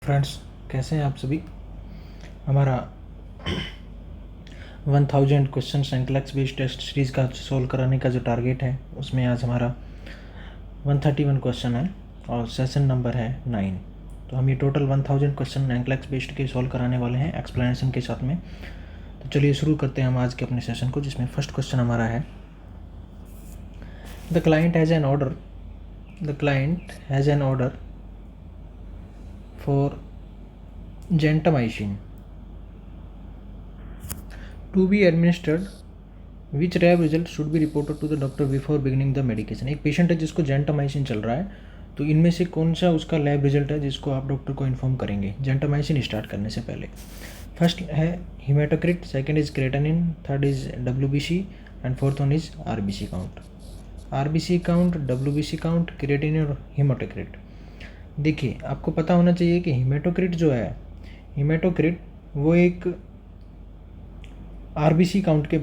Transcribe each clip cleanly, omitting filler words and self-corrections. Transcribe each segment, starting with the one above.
Friends, कैसे हैं आप सभी। हमारा 1000 क्वेश्चन एंक्लेक्स बेस्ड टेस्ट सीरीज़ का सोल्व कराने का जो टारगेट है उसमें आज हमारा 131 क्वेश्चन है और सेशन नंबर है 9। तो हम ये टोटल 1000 क्वेश्चन एंक्लेक्स बेस्ड के सोल्व कराने वाले हैं एक्सप्लेनेशन के साथ में। तो चलिए शुरू करते हैं हम आज के अपने सेशन को, जिसमें फर्स्ट क्वेश्चन हमारा है the client has an order for gentamicin to be administered, which lab result should be reported to the doctor before beginning the medication। एक पेशेंट है जिसको जेंटामाइसिन चल रहा है, तो इनमें से कौन सा उसका लैब रिजल्ट है जिसको आप डॉक्टर को इन्फॉर्म करेंगे जेंटामाइसिन स्टार्ट करने से पहले। फर्स्ट है haematocrit, second is creatinine, third is WBC and fourth one is RBC count. RBC count, WBC count, creatinine और हीमेटोक्रिट। देखिए, आपको पता होना चाहिए कि हीमेटोक्रिट जो है, हीमेटोक्रिट वो एक RBC काउंट के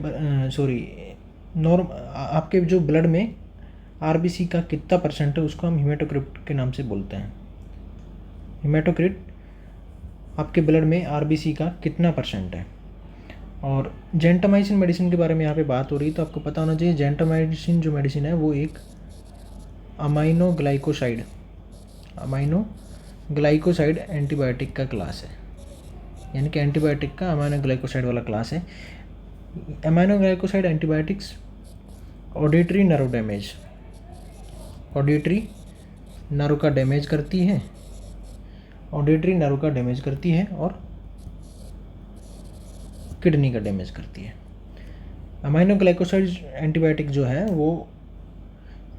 नॉर्म आपके जो ब्लड में RBC का कितना परसेंट है उसको हम हीमेटोक्रिट के नाम से बोलते हैं। हीमेटोक्रिट आपके ब्लड में RBC का कितना परसेंट है। और जेंटामाइसिन मेडिसिन के बारे में यहाँ पे बात हो रही है, तो आपको पता होना चाहिए जेंटामाइसिन जो मेडिसिन है वो एक अमाइनो ग्लाइकोसाइड एंटीबायोटिक का क्लास है, यानी कि एंटीबायोटिक का अमाइनो ग्लाइकोसाइड वाला क्लास है। Amino glycoside antibiotics auditory nerve का डैमेज करती है और किडनी का डैमेज करती है। अमाइनो ग्लाइकोसाइड एंटीबायोटिक जो है वो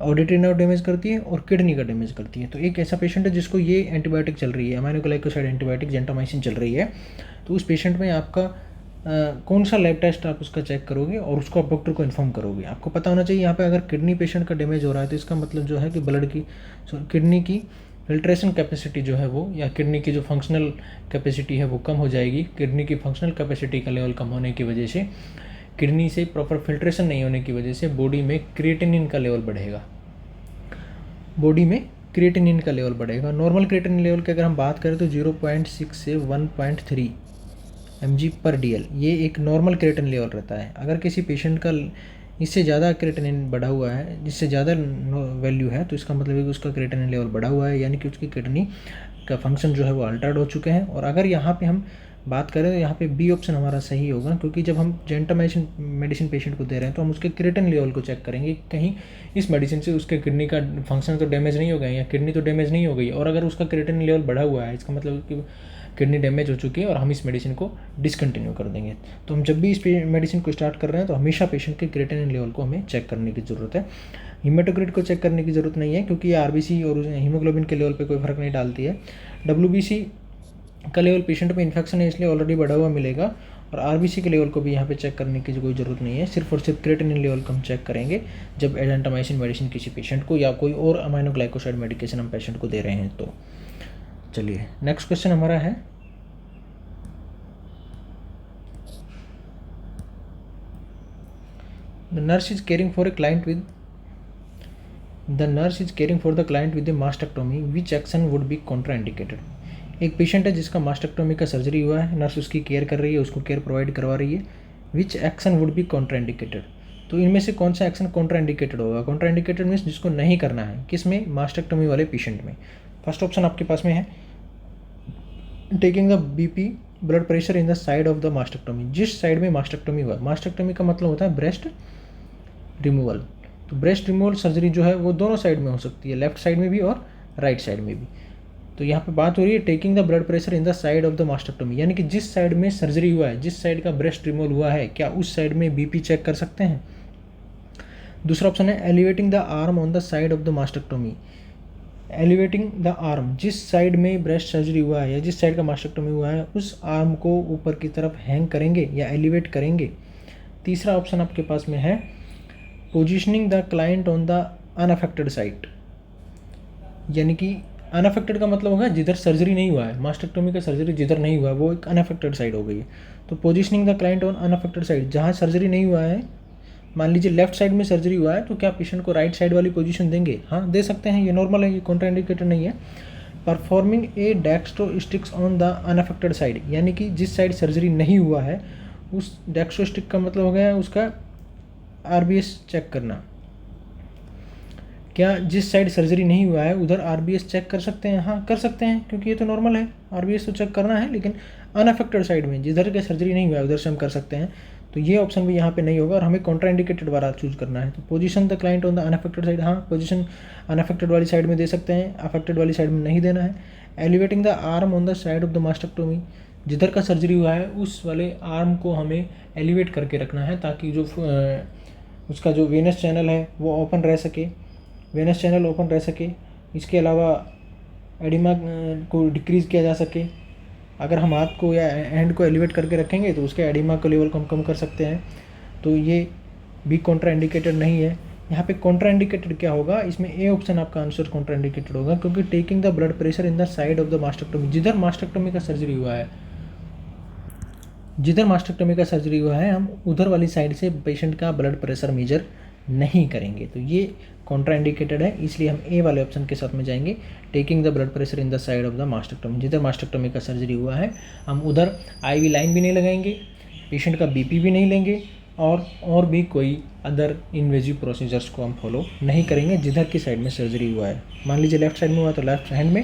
ऑडिटरी नर्व डैमेज करती है और किडनी का डैमेज करती है। तो एक ऐसा पेशेंट है जिसको ये एंटीबायोटिक चल रही है, अमाइनो ग्लाइकोसाइड एंटीबायोटिक जेंटामाइसिन चल रही है, तो उस पेशेंट में आपका कौन सा लैब टेस्ट आप उसका चेक करोगे और उसको आप डॉक्टर को इन्फॉर्म करोगे। आपको पता होना चाहिए यहाँ पे अगर किडनी पेशेंट का डैमेज हो रहा है तो इसका मतलब जो है कि किडनी की फिल्ट्रेशन कैपेसिटी जो है वो, या किडनी की जो फंक्शनल कैपेसिटी है वो कम हो जाएगी। किडनी की फंक्शनल कैपेसिटी का लेवल कम होने की वजह से, किडनी से प्रॉपर फिल्ट्रेशन नहीं होने की वजह से बॉडी में क्रिएटिनिन का लेवल बढ़ेगा। नॉर्मल क्रिएटिनिन लेवल की अगर हम बात करें तो 0.6 से 1.3 mg/dl, ये एक नॉर्मल क्रिएटिनिन लेवल रहता है। अगर किसी पेशेंट का इससे ज़्यादा क्रिएटिनिन बढ़ा हुआ है, जिससे ज़्यादा वैल्यू है, तो इसका मतलब है कि उसका क्रिएटिनिन लेवल बढ़ा हुआ है, यानी कि उसकी किडनी का फंक्शन जो है वो अल्टर्ड हो चुके हैं। और अगर यहाँ पे हम बात करें तो यहाँ पे बी ऑप्शन हमारा सही होगा, क्योंकि जब हम जेंटामाइसिन मेडिसिन पेशेंट को दे रहे हैं तो हम उसके क्रिएटिनिन लेवल को चेक करेंगे, कहीं इस मेडिसिन से उसके किडनी का फंक्शन तो डैमेज नहीं हो गया या किडनी तो डैमेज नहीं हो गई। और अगर उसका क्रिएटिनिन लेवल बढ़ा हुआ है, इसका मतलब कि किडनी डैमेज हो चुकी है और हम इस मेडिसिन को डिसकंटिन्यू कर देंगे। तो हम जब भी इस मेडिसिन को स्टार्ट कर रहे हैं तो हमेशा पेशेंट के क्रिएटिनिन लेवल को हमें चेक करने की ज़रूरत है। हीमेटोक्रिट को चेक करने की ज़रूरत नहीं है, क्योंकि ये RBC और हीमोग्लोबिन के लेवल पे कोई फर्क नहीं डालती है। WBC का लेवल पेशेंट में इन्फेक्शन है इसलिए ऑलरेडी बढ़ा हुआ मिलेगा, और RBC के लेवल को भी यहाँ पे चेक करने की कोई ज़रूरत नहीं है। सिर्फ और सिर्फ क्रिएटिनिन लेवल को हम चेक करेंगे जब जेंटामाइसिन मेडिसिन किसी पेशेंट को या कोई और अमाइनो ग्लाइकोसाइड मेडिकेशन हम पेशेंट को दे रहे हैं। तो चलिए नेक्स्ट क्वेश्चन हमारा है the nurse is caring for the client with A mastectomy, which action would be contraindicated. एक पेशेंट है जिसका मास्टेक्टोमी का सर्जरी हुआ है, नर्स उसकी केयर कर रही है, उसको केयर प्रोवाइड करवा रही है। Which action would be contraindicated, तो इनमें से कौन सा एक्शन कॉन्ट्राइंडिकेटेड होगा। कॉन्ट्राइंडिकेटेड मीन्स जिसको नहीं करना है, किस में, मास्टेक्टोमी वाले पेशेंट में। फर्स्ट ऑप्शन आपके पास में है taking the BP blood pressure in the side of the mastectomy, जिस साइड में मास्टेक्टोमी हुआ। मास्टेक्टोमी का मतलब होता है ब्रेस्ट रिमूवल। तो ब्रेस्ट रिमूवल सर्जरी जो है वो दोनों साइड में हो सकती है, लेफ्ट साइड में भी और राइट साइड में भी। तो यहाँ पे बात हो रही है taking the blood pressure in the side of the mastectomy, यानी कि जिस साइड में सर्जरी हुआ है, जिस साइड का ब्रेस्ट रिमूवल हुआ है, क्या उस साइड में BP चेक कर सकते हैं। दूसरा ऑप्शन है elevating the arm on the side of the mastectomy. Elevating the arm, जिस साइड में ब्रेस्ट सर्जरी हुआ है या जिस साइड का मास्टेक्टोमी हुआ है उस आर्म को ऊपर की तरफ हैंग करेंगे या एलिवेट करेंगे। तीसरा ऑप्शन आपके पास में है positioning the client on the unaffected site, यानी कि अनअफेक्टेड का मतलब होगा जिधर सर्जरी नहीं हुआ है, मास्टेक्टोमी का सर्जरी जिधर नहीं हुआ है वो एक अनअफेक्टेड साइड हो गई है। तो positioning the client on unaffected side, जहाँ सर्जरी नहीं हुआ है, मान लीजिए लेफ्ट साइड में सर्जरी हुआ है, तो क्या पेशेंट को राइट साइड वाली पोजीशन देंगे। हाँ, दे सकते हैं, ये नॉर्मल है, ये कॉन्ट्राइंडिकेटेड नहीं है। Performing a dextrostix on the unaffected side, यानी कि जिस साइड सर्जरी नहीं हुआ है उस डेक्स्ट्रोस्टिक का मतलब हो गया उसका आरबीएस चेक करना। क्या जिस साइड सर्जरी नहीं हुआ है उधर आरबीएस चेक कर सकते हैं? हाँ कर सकते हैं, क्योंकि ये तो नॉर्मल है, आरबीएस तो चेक करना है, लेकिन अनअफेक्टेड साइड में जिधर के सर्जरी नहीं हुआ है उधर से हम कर सकते हैं। तो ये ऑप्शन भी यहाँ पे नहीं होगा और हमें कॉन्ट्राइंडिकेटेड वाला चूज करना है। तो position the client on the unaffected side, हाँ पोजीशन अनअफेक्टेड वाली साइड में दे सकते हैं, अफेक्टेड वाली साइड में नहीं देना है। Elevating the arm on the side of the mastectomy, जिधर का सर्जरी हुआ है उस वाले आर्म को हमें एलिवेट करके रखना है ताकि जो उसका जो वेनस चैनल है वो ओपन रह सके, वेनस चैनल ओपन रह सके। इसके अलावा एडिमा को डिक्रीज़ किया जा सके। अगर हम हाथ को या हैंड को एलिवेट करके रखेंगे तो उसके एडिमा को लेवल को हम कम कर सकते हैं। तो ये भी कॉन्ट्राइंडिकेटेड नहीं है। यहाँ पे कॉन्ट्राइंडिकेटेड क्या होगा, इसमें ए ऑप्शन आपका आंसर कॉन्ट्राइंडिकेटेड होगा, क्योंकि taking the blood pressure in the side of the mastectomy, जिधर मास्टेक्टोमी का सर्जरी हुआ है, जिधर मास्टेक्टोमी का सर्जरी हुआ है हम उधर वाली साइड से पेशेंट का ब्लड प्रेशर मेजर नहीं करेंगे। तो ये कॉन्ट्राइंडिकेटेड है, इसलिए हम ए वाले ऑप्शन के साथ में जाएंगे। Taking the blood pressure in the side of the mastectomy, जिधर मास्टेक्टोमी का सर्जरी हुआ है हम उधर आईवी लाइन भी नहीं लगाएंगे, पेशेंट का बीपी भी नहीं लेंगे और भी कोई अदर इन्वेजिव प्रोसीजर्स को हम फॉलो नहीं करेंगे जिधर की साइड में सर्जरी हुआ है। मान लीजिए लेफ्ट साइड में हुआ तो लेफ्ट हैंड में,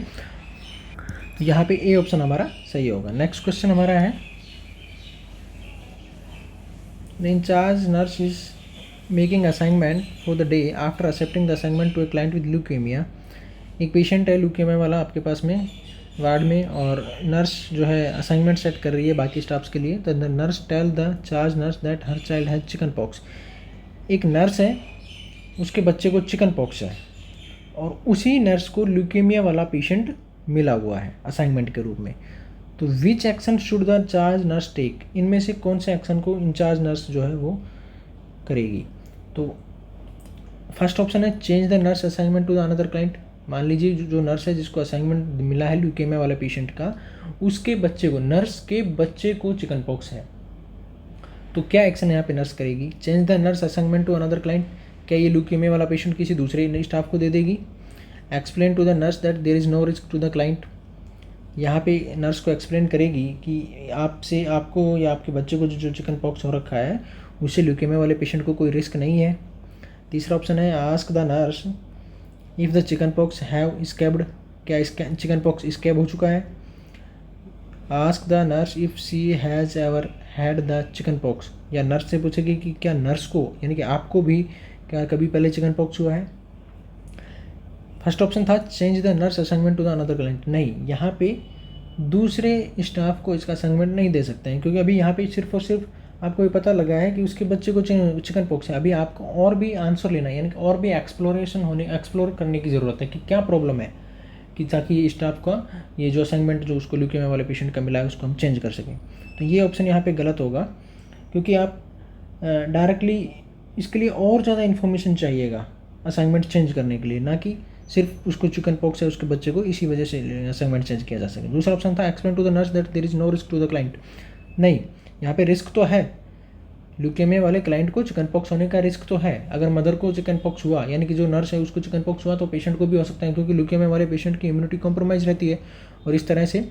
तो यहाँ पे ए ऑप्शन हमारा सही होगा। नेक्स्ट क्वेश्चन हमारा है, the incharge nurse is making assignment for the day after accepting the assignment to a client with leukaemia. एक पेशेंट है ल्यूकेमिया वाला आपके पास में वार्ड में, और नर्स जो है असाइनमेंट सेट कर रही है बाकी स्टाफ्स के लिए। तो the nurse tell the charge nurse that her child has chicken pox. एक नर्स है, उसके बच्चे को चिकन पॉक्स है और उसी नर्स को ल्यूकेमिया वाला पेशेंट मिला हुआ है असाइनमेंट के रूप में। तो which action should the charge nurse take, इनमें से कौन से एक्शन को इंचार्ज नर्स जो है वो करेगी? तो फर्स्ट ऑप्शन है change the nurse assignment to the another client. मान लीजिए जो नर्स है जिसको असाइनमेंट मिला है ल्यूकेमिया वाले पेशेंट का, उसके बच्चे को, नर्स के बच्चे को चिकन पॉक्स है, तो क्या एक्शन यहाँ पे नर्स करेगी? Change the nurse assignment to another client, क्या ये ल्यूकेमिया वाला पेशेंट किसी दूसरे स्टाफ को दे देगी? Explain to the nurse that there is no risk to the client, यहाँ पे नर्स को एक्सप्लेन करेगी कि आपको या आपके बच्चे को जो चिकन पॉक्स हो रखा है उससे ल्यूकेमिया वाले पेशेंट को कोई रिस्क नहीं है। तीसरा ऑप्शन है ask the nurse if the chicken pox have scabbed, क्या चिकन पॉक्स स्कैब हो चुका है? Ask the nurse if she has ever had the chicken pox, या नर्स से पूछेगी कि क्या नर्स को यानी कि आपको भी क्या कभी पहले चिकन पॉक्स हुआ है? फर्स्ट ऑप्शन था change the nurse assignment to the another client, नहीं, यहाँ पे दूसरे स्टाफ को इसका असाइनमेंट नहीं दे सकते हैं, क्योंकि अभी यहाँ पे सिर्फ और सिर्फ आपको ये पता लगा है कि उसके बच्चे को चिकन पॉक्स है। अभी आपको और भी आंसर लेना है, यानी कि और भी एक्सप्लोर करने की ज़रूरत है कि क्या प्रॉब्लम है, कि ताकि स्टाफ का ये जो असाइनमेंट जो उसको ल्यूकेमिया वाले पेशेंट का मिला है उसको हम चेंज कर सकें। तो ये ऑप्शन यहाँ पे गलत होगा, क्योंकि आप डायरेक्टली इसके लिए और ज़्यादा इन्फॉर्मेशन चाहिएगा असाइनमेंट चेंज करने के लिए, ना कि सिर्फ उसको चिकन पॉक्स है उसके बच्चे को इसी वजह से असाइनमेंट चेंज किया जा सके। दूसरा ऑप्शन था explain to the nurse that there is no risk to the client, नहीं, यहाँ पे रिस्क तो है, ल्यूकेमिया वाले क्लाइंट को चिकन पॉक्स होने का रिस्क तो है। अगर मदर को चिकन पॉक्स हुआ, यानी कि जो नर्स है उसको चिकन पॉक्स हुआ, तो पेशेंट को भी हो सकता है, क्योंकि ल्यूकेमिया वाले पेशेंट की इम्यूनिटी कॉम्प्रोमाइज़ रहती है और इस तरह से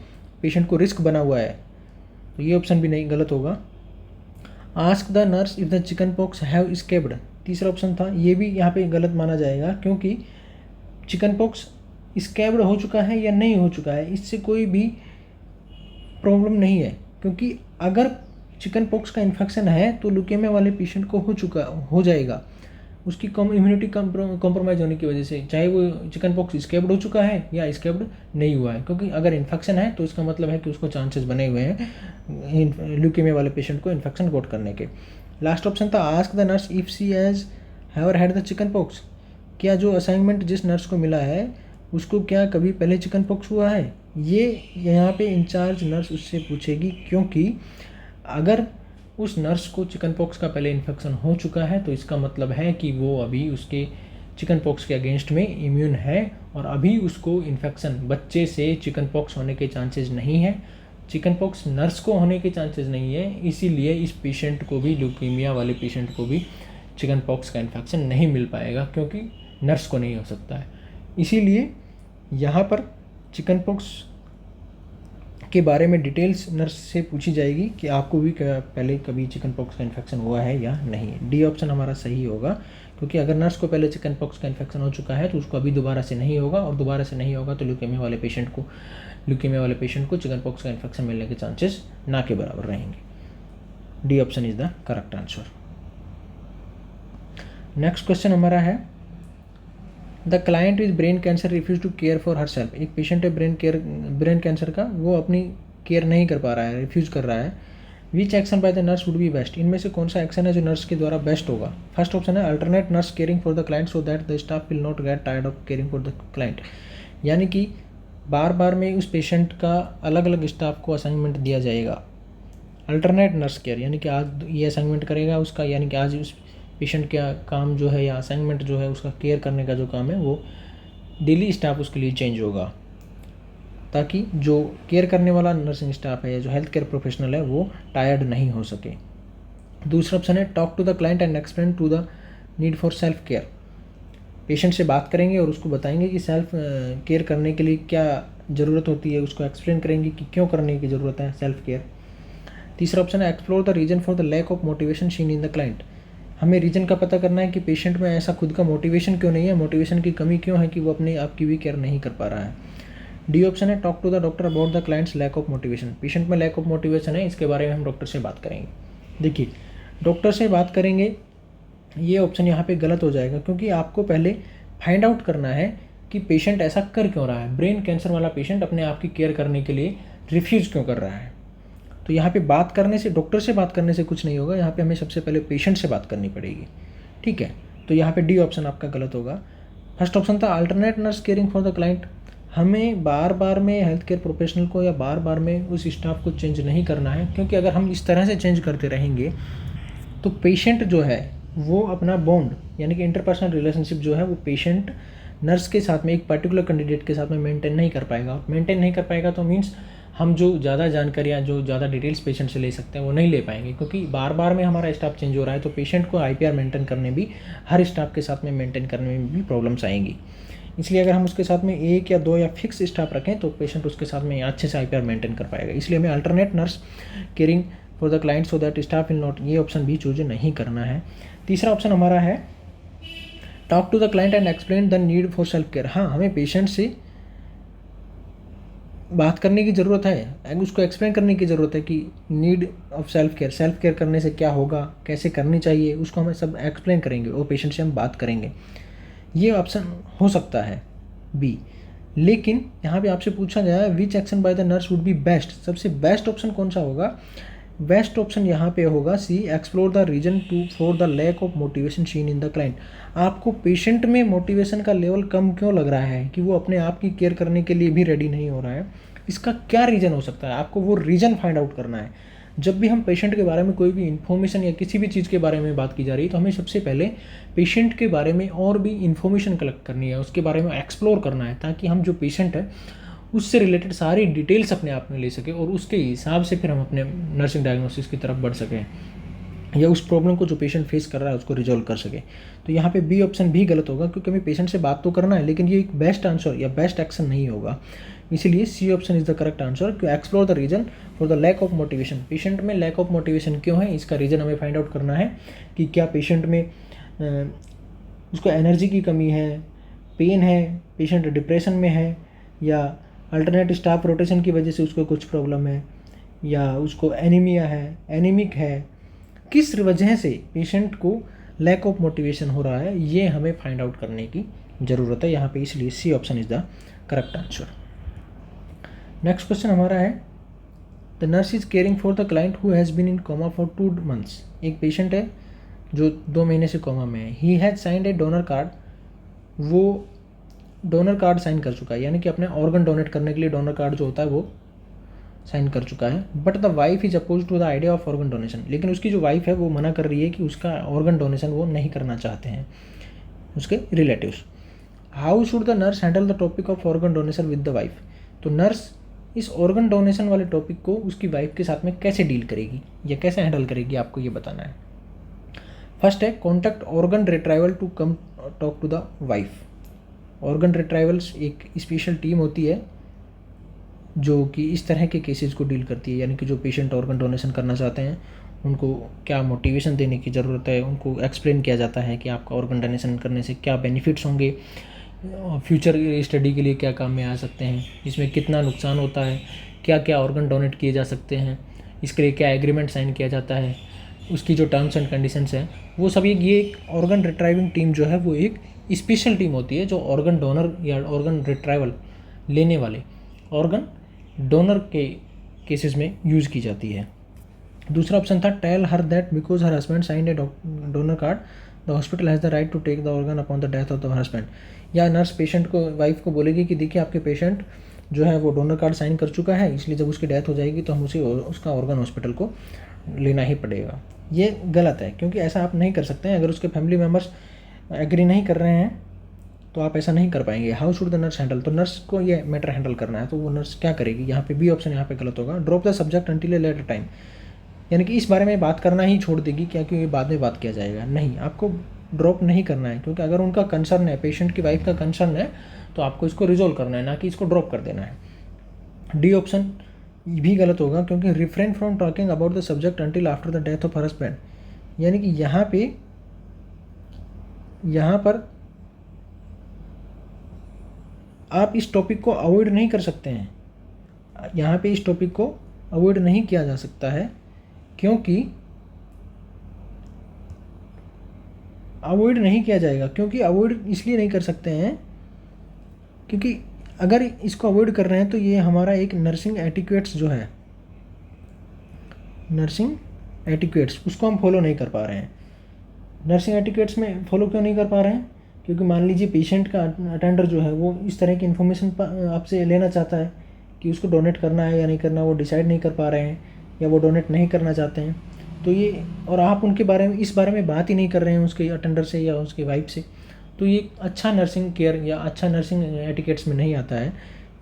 पेशेंट को रिस्क बना हुआ है। तो ये ऑप्शन भी नहीं, गलत होगा। Ask the nurse if the chicken pox have escaped, तीसरा ऑप्शन था, ये भी यहाँ पे गलत माना जाएगा, क्योंकि चिकन पॉक्स स्कैब्ड हो चुका है या नहीं हो चुका है इससे कोई भी प्रॉब्लम नहीं है, क्योंकि अगर चिकन पॉक्स का इन्फेक्शन है तो ल्यूकेमिया वाले पेशेंट को हो जाएगा उसकी इम्यूनिटी कॉम्प्रोमाइज़ होने की वजह से, चाहे वो चिकन पॉक्स स्कैब्ड हो चुका है या स्कैब्ड नहीं हुआ है, क्योंकि अगर इन्फेक्शन है तो इसका मतलब है कि उसको चांसेस बने हुए हैं ल्यूकेमिया वाले पेशेंट को इन्फेक्शन कोट करने के। लास्ट ऑप्शन था ask the nurse if she has ever had the chicken pox, क्या जो असाइनमेंट जिस नर्स को मिला है उसको क्या कभी पहले चिकन पॉक्स हुआ है? ये यहाँ पे इंचार्ज नर्स उससे पूछेगी, क्योंकि अगर उस नर्स को चिकन पॉक्स का पहले इन्फेक्शन हो चुका है तो इसका मतलब है कि वो अभी उसके चिकन पॉक्स के अगेंस्ट में इम्यून है और अभी उसको इन्फेक्शन, बच्चे से चिकन पॉक्स होने के चांसेस नहीं है, चिकन पॉक्स नर्स को होने के चांसेस नहीं है, इसीलिए इस पेशेंट को भी, ल्यूकेमिया वाले पेशेंट को भी चिकन पॉक्स का इन्फेक्शन नहीं मिल पाएगा, क्योंकि नर्स को नहीं हो सकता है। इसीलिए यहाँ पर चिकन पॉक्स के बारे में डिटेल्स नर्स से पूछी जाएगी कि आपको भी पहले कभी चिकन पॉक्स का इन्फेक्शन हुआ है या नहीं। डी ऑप्शन हमारा सही होगा, क्योंकि अगर नर्स को पहले चिकन पॉक्स का इन्फेक्शन हो चुका है तो उसको अभी दोबारा से नहीं होगा, और दोबारा से नहीं होगा तो ल्यूकेमिया वाले पेशेंट को चिकन पॉक्स का इन्फेक्शन मिलने के चांसेस ना के बराबर रहेंगे। D option is the correct answer. Next question हमारा है, the client with brain cancer refuse to care for herself. एक पेशेंट है ब्रेन कैंसर का, वो अपनी केयर नहीं कर पा रहा है, रिफ्यूज कर रहा है। Which action by the nurse would be best. इनमें से कौन सा एक्शन है जो नर्स के द्वारा बेस्ट होगा। फर्स्ट ऑप्शन है alternate nurse caring for the client so that the staff will not get tired of caring for the client. यानी कि बार बार में उस पेशेंट का अलग अलग स्टाफ को असाइनमेंट दिया जाएगा। अल्टरनेट नर्स केयर यानी कि आज ये असाइनमेंट करेगा उसका, यानी कि आज उस पेशेंट का काम जो है या असाइनमेंट जो है उसका केयर करने का जो काम है वो डेली स्टाफ उसके लिए चेंज होगा, ताकि जो केयर करने वाला नर्सिंग स्टाफ है या जो हेल्थ केयर प्रोफेशनल है वो टायर्ड नहीं हो सके। दूसरा ऑप्शन है talk to the client and explain to the need for self care. Patient से बात करेंगे और उसको बताएंगे कि सेल्फ केयर करने के लिए क्या ज़रूरत होती है, उसको एक्सप्लेन करेंगे कि क्यों करने की ज़रूरत है सेल्फ केयर। तीसरा ऑप्शन है explore the reason for the lack of motivation seen in the client. हमें रीज़न का पता करना है कि पेशेंट में ऐसा खुद का मोटिवेशन क्यों नहीं है, मोटिवेशन की कमी क्यों है कि वो अपने आप की भी केयर नहीं कर पा रहा है। डी ऑप्शन है talk to the doctor about the clients lack of motivation. Patient में लैक ऑफ मोटिवेशन है, इसके बारे में हम डॉक्टर से बात करेंगे। देखिए, डॉक्टर से बात करेंगे ये ऑप्शन यहाँ पे गलत हो जाएगा, क्योंकि आपको पहले फाइंड आउट करना है कि पेशेंट ऐसा कर क्यों रहा है। ब्रेन कैंसर वाला पेशेंट अपने आप की केयर करने के लिए रिफ्यूज़ क्यों कर रहा है। तो यहाँ पे बात करने से, डॉक्टर से बात करने से कुछ नहीं होगा, यहाँ पे हमें सबसे पहले पेशेंट से बात करनी पड़ेगी। ठीक है, तो यहाँ पे डी ऑप्शन आपका गलत होगा। फर्स्ट ऑप्शन था alternate nurse caring for the client. हमें बार बार में हेल्थ केयर प्रोफेशनल को या बार बार में उस स्टाफ को चेंज नहीं करना है, क्योंकि अगर हम इस तरह से चेंज करते रहेंगे तो पेशेंट जो है वो अपना बॉन्ड यानी कि इंटरपर्सनल रिलेशनशिप जो है वो पेशेंट नर्स के साथ में, एक पर्टिकुलर कैंडिडेट के साथ में मेंटेन नहीं कर पाएगा। मेंटेन नहीं कर पाएगा तो मीन्स हम जो ज़्यादा जानकारियाँ, जो ज़्यादा डिटेल्स पेशेंट से ले सकते हैं वो नहीं ले पाएंगे, क्योंकि बार बार में हमारा स्टाफ चेंज हो रहा है। तो पेशेंट को IPR मेंटेन करने भी, हर स्टाफ के साथ में मेंटेन करने में भी प्रॉब्लम्स आएंगी। इसलिए अगर हम उसके साथ में एक या दो या फिक्स स्टाफ रखें तो पेशेंट उसके साथ में अच्छे से IPR मेंटेन कर पाएगा। इसलिए हमें alternate nurse caring for the client so that staff will not, ये ऑप्शन भी चूज नहीं करना है। तीसरा ऑप्शन हमारा है talk to the client and explain the need for self care. हाँ, हमें पेशेंट से बात करने की ज़रूरत है, उसको एक्सप्लेन करने की ज़रूरत है कि नीड ऑफ सेल्फ केयर करने से क्या होगा, कैसे करनी चाहिए, उसको हमें सब एक्सप्लेन करेंगे और पेशेंट से हम बात करेंगे। ये ऑप्शन हो सकता है बी। लेकिन यहाँ पे आपसे पूछा गया है which action by the nurse would be best. सबसे बेस्ट ऑप्शन कौन सा होगा। बेस्ट ऑप्शन यहाँ पे होगा C, explore the reason for the lack of motivation seen in the client. आपको पेशेंट में मोटिवेशन का लेवल कम क्यों लग रहा है कि वो अपने आप की केयर करने के लिए भी रेडी नहीं हो रहा है, इसका क्या रीज़न हो सकता है, आपको वो रीज़न फाइंड आउट करना है। जब भी हम पेशेंट के बारे में कोई भी इन्फॉर्मेशन या किसी भी चीज़ के बारे में बात की जा रही है तो हमें सबसे पहले पेशेंट के बारे में और भी इन्फॉर्मेशन कलेक्ट करनी है, उसके बारे में एक्सप्लोर करना है, ताकि हम जो पेशेंट है उससे रिलेटेड सारी डिटेल्स अपने आप में ले सके और उसके हिसाब से फिर हम अपने नर्सिंग डायग्नोसिस की तरफ बढ़ सकें या उस प्रॉब्लम को जो पेशेंट फेस कर रहा है उसको रिजॉल्व कर सके। तो यहाँ पे बी ऑप्शन भी गलत होगा, क्योंकि हमें पेशेंट से बात तो करना है लेकिन ये एक बेस्ट आंसर या बेस्ट एक्शन नहीं होगा। इसीलिए C option is the correct answer, to explore the reason for the lack of motivation. Patient में लैक ऑफ मोटिवेशन क्यों है, इसका रीज़न हमें फाइंड आउट करना है कि क्या पेशेंट में उसको एनर्जी की कमी है, पेन है, पेशेंट डिप्रेशन में है, या अल्टरनेट स्टाफ रोटेशन की वजह से उसको कुछ प्रॉब्लम है, या उसको एनीमिया है, एनीमिक है, किस वजह से पेशेंट को लैक ऑफ मोटिवेशन हो रहा है, ये हमें फाइंड आउट करने की ज़रूरत है यहाँ पे। इसलिए C option is the correct answer. Next question हमारा है the nurse is caring for the client who has been in coma for 2 months। एक पेशेंट है जो 2 महीने से कोमा में है। He has signed a donor card. वो डोनर कार्ड साइन कर चुका है, यानी कि अपने ऑर्गन डोनेट करने के लिए डोनर कार्ड जो होता है वो साइन कर चुका है। But the wife is oppose to the idea of organ donation. लेकिन उसकी जो वाइफ है वो मना कर रही है कि उसका ऑर्गन डोनेशन वो नहीं करना चाहते हैं उसके relatives. How should the nurse handle the topic of organ donation with the wife. तो नर्स इस ऑर्गन डोनेशन वाले टॉपिक को उसकी वाइफ के साथ में कैसे डील करेगी या कैसे हैंडल करेगी, आपको ये बताना है। फर्स्ट है contact organ retrieval to come talk to the wife. Organ retrievals एक स्पेशल टीम होती है जो कि इस तरह के केसेस को डील करती है, यानी कि जो पेशेंट ऑर्गन डोनेशन करना चाहते हैं उनको क्या मोटिवेशन देने की ज़रूरत है, उनको एक्सप्लेन किया जाता है कि आपका ऑर्गन डोनेशन करने से क्या बेनिफिट्स होंगे, फ्यूचर स्टडी के लिए क्या काम में आ सकते हैं, इसमें कितना नुकसान होता है, क्या क्या ऑर्गन डोनेट किए जा सकते हैं, इसके लिए क्या एग्रीमेंट साइन किया जाता है, उसकी जो टर्म्स एंड कंडीशंस हैं वो सब ये एक ऑर्गन रिट्राइविंग टीम जो है वो एक स्पेशल टीम होती है जो ऑर्गन डोनर या ऑर्गन रिट्राइवल लेने वाले ऑर्गन डोनर के केसेस में यूज़ की जाती है। दूसरा ऑप्शन था tell her that because her husband signed a donor card the hospital has the right to take the organ upon the death of the husband. या नर्स पेशेंट को, wife को बोलेगी कि देखिए आपके पेशेंट जो है वो डोनर कार्ड साइन कर चुका है, इसलिए जब उसकी डेथ हो जाएगी तो हम उसे उसका ऑर्गन हॉस्पिटल को लेना ही पड़ेगा। ये गलत है, क्योंकि ऐसा आप नहीं कर सकते हैं। अगर उसके फैमिली मेम्बर्स एग्री नहीं कर रहे हैं तो आप ऐसा नहीं कर पाएंगे। How should the nurse handle, तो नर्स को ये मैटर हैंडल करना है, तो वो नर्स क्या करेगी, यहाँ पे बी ऑप्शन यहाँ पे गलत होगा। Drop the subject until a later time, यानी कि इस बारे में बात करना ही छोड़ देगी, क्या कि ये बाद में बात किया जाएगा। नहीं, आपको ड्रॉप नहीं करना है, क्योंकि अगर उनका कंसर्न है, पेशेंट की वाइफ का कंसर्न है, तो आपको इसको रिजोल्व करना है, ना कि इसको ड्रॉप कर देना है। डी ऑप्शन भी गलत होगा, क्योंकि refrain from talking about the subject until after the death of her husband, यानी कि यहाँ पर आप इस टॉपिक को अवॉइड नहीं कर सकते हैं। यहाँ पे इस टॉपिक को अवॉइड नहीं किया जा सकता है, क्योंकि अवॉइड नहीं किया जाएगा, क्योंकि अवॉइड इसलिए नहीं कर सकते हैं क्योंकि अगर इसको अवॉइड कर रहे हैं तो ये हमारा एक नर्सिंग एटिक्वेट्स जो है, नर्सिंग एटिक्वेट्स, उसको हम फॉलो नहीं कर पा रहे हैं। नर्सिंग एटिक्वेट्स में फॉलो क्यों नहीं कर पा रहे हैं, क्योंकि मान लीजिए पेशेंट का अटेंडर जो है वो इस तरह की इन्फॉर्मेशन आपसे लेना चाहता है कि उसको डोनेट करना है या नहीं करना, वो डिसाइड नहीं कर पा रहे हैं या वो डोनेट नहीं करना चाहते हैं, तो ये, और आप उनके बारे में, इस बारे में बात ही नहीं कर रहे हैं उसके अटेंडर से या उसके वाइफ से, तो ये अच्छा नर्सिंग केयर या अच्छा नर्सिंग एटिकेट्स में नहीं आता है।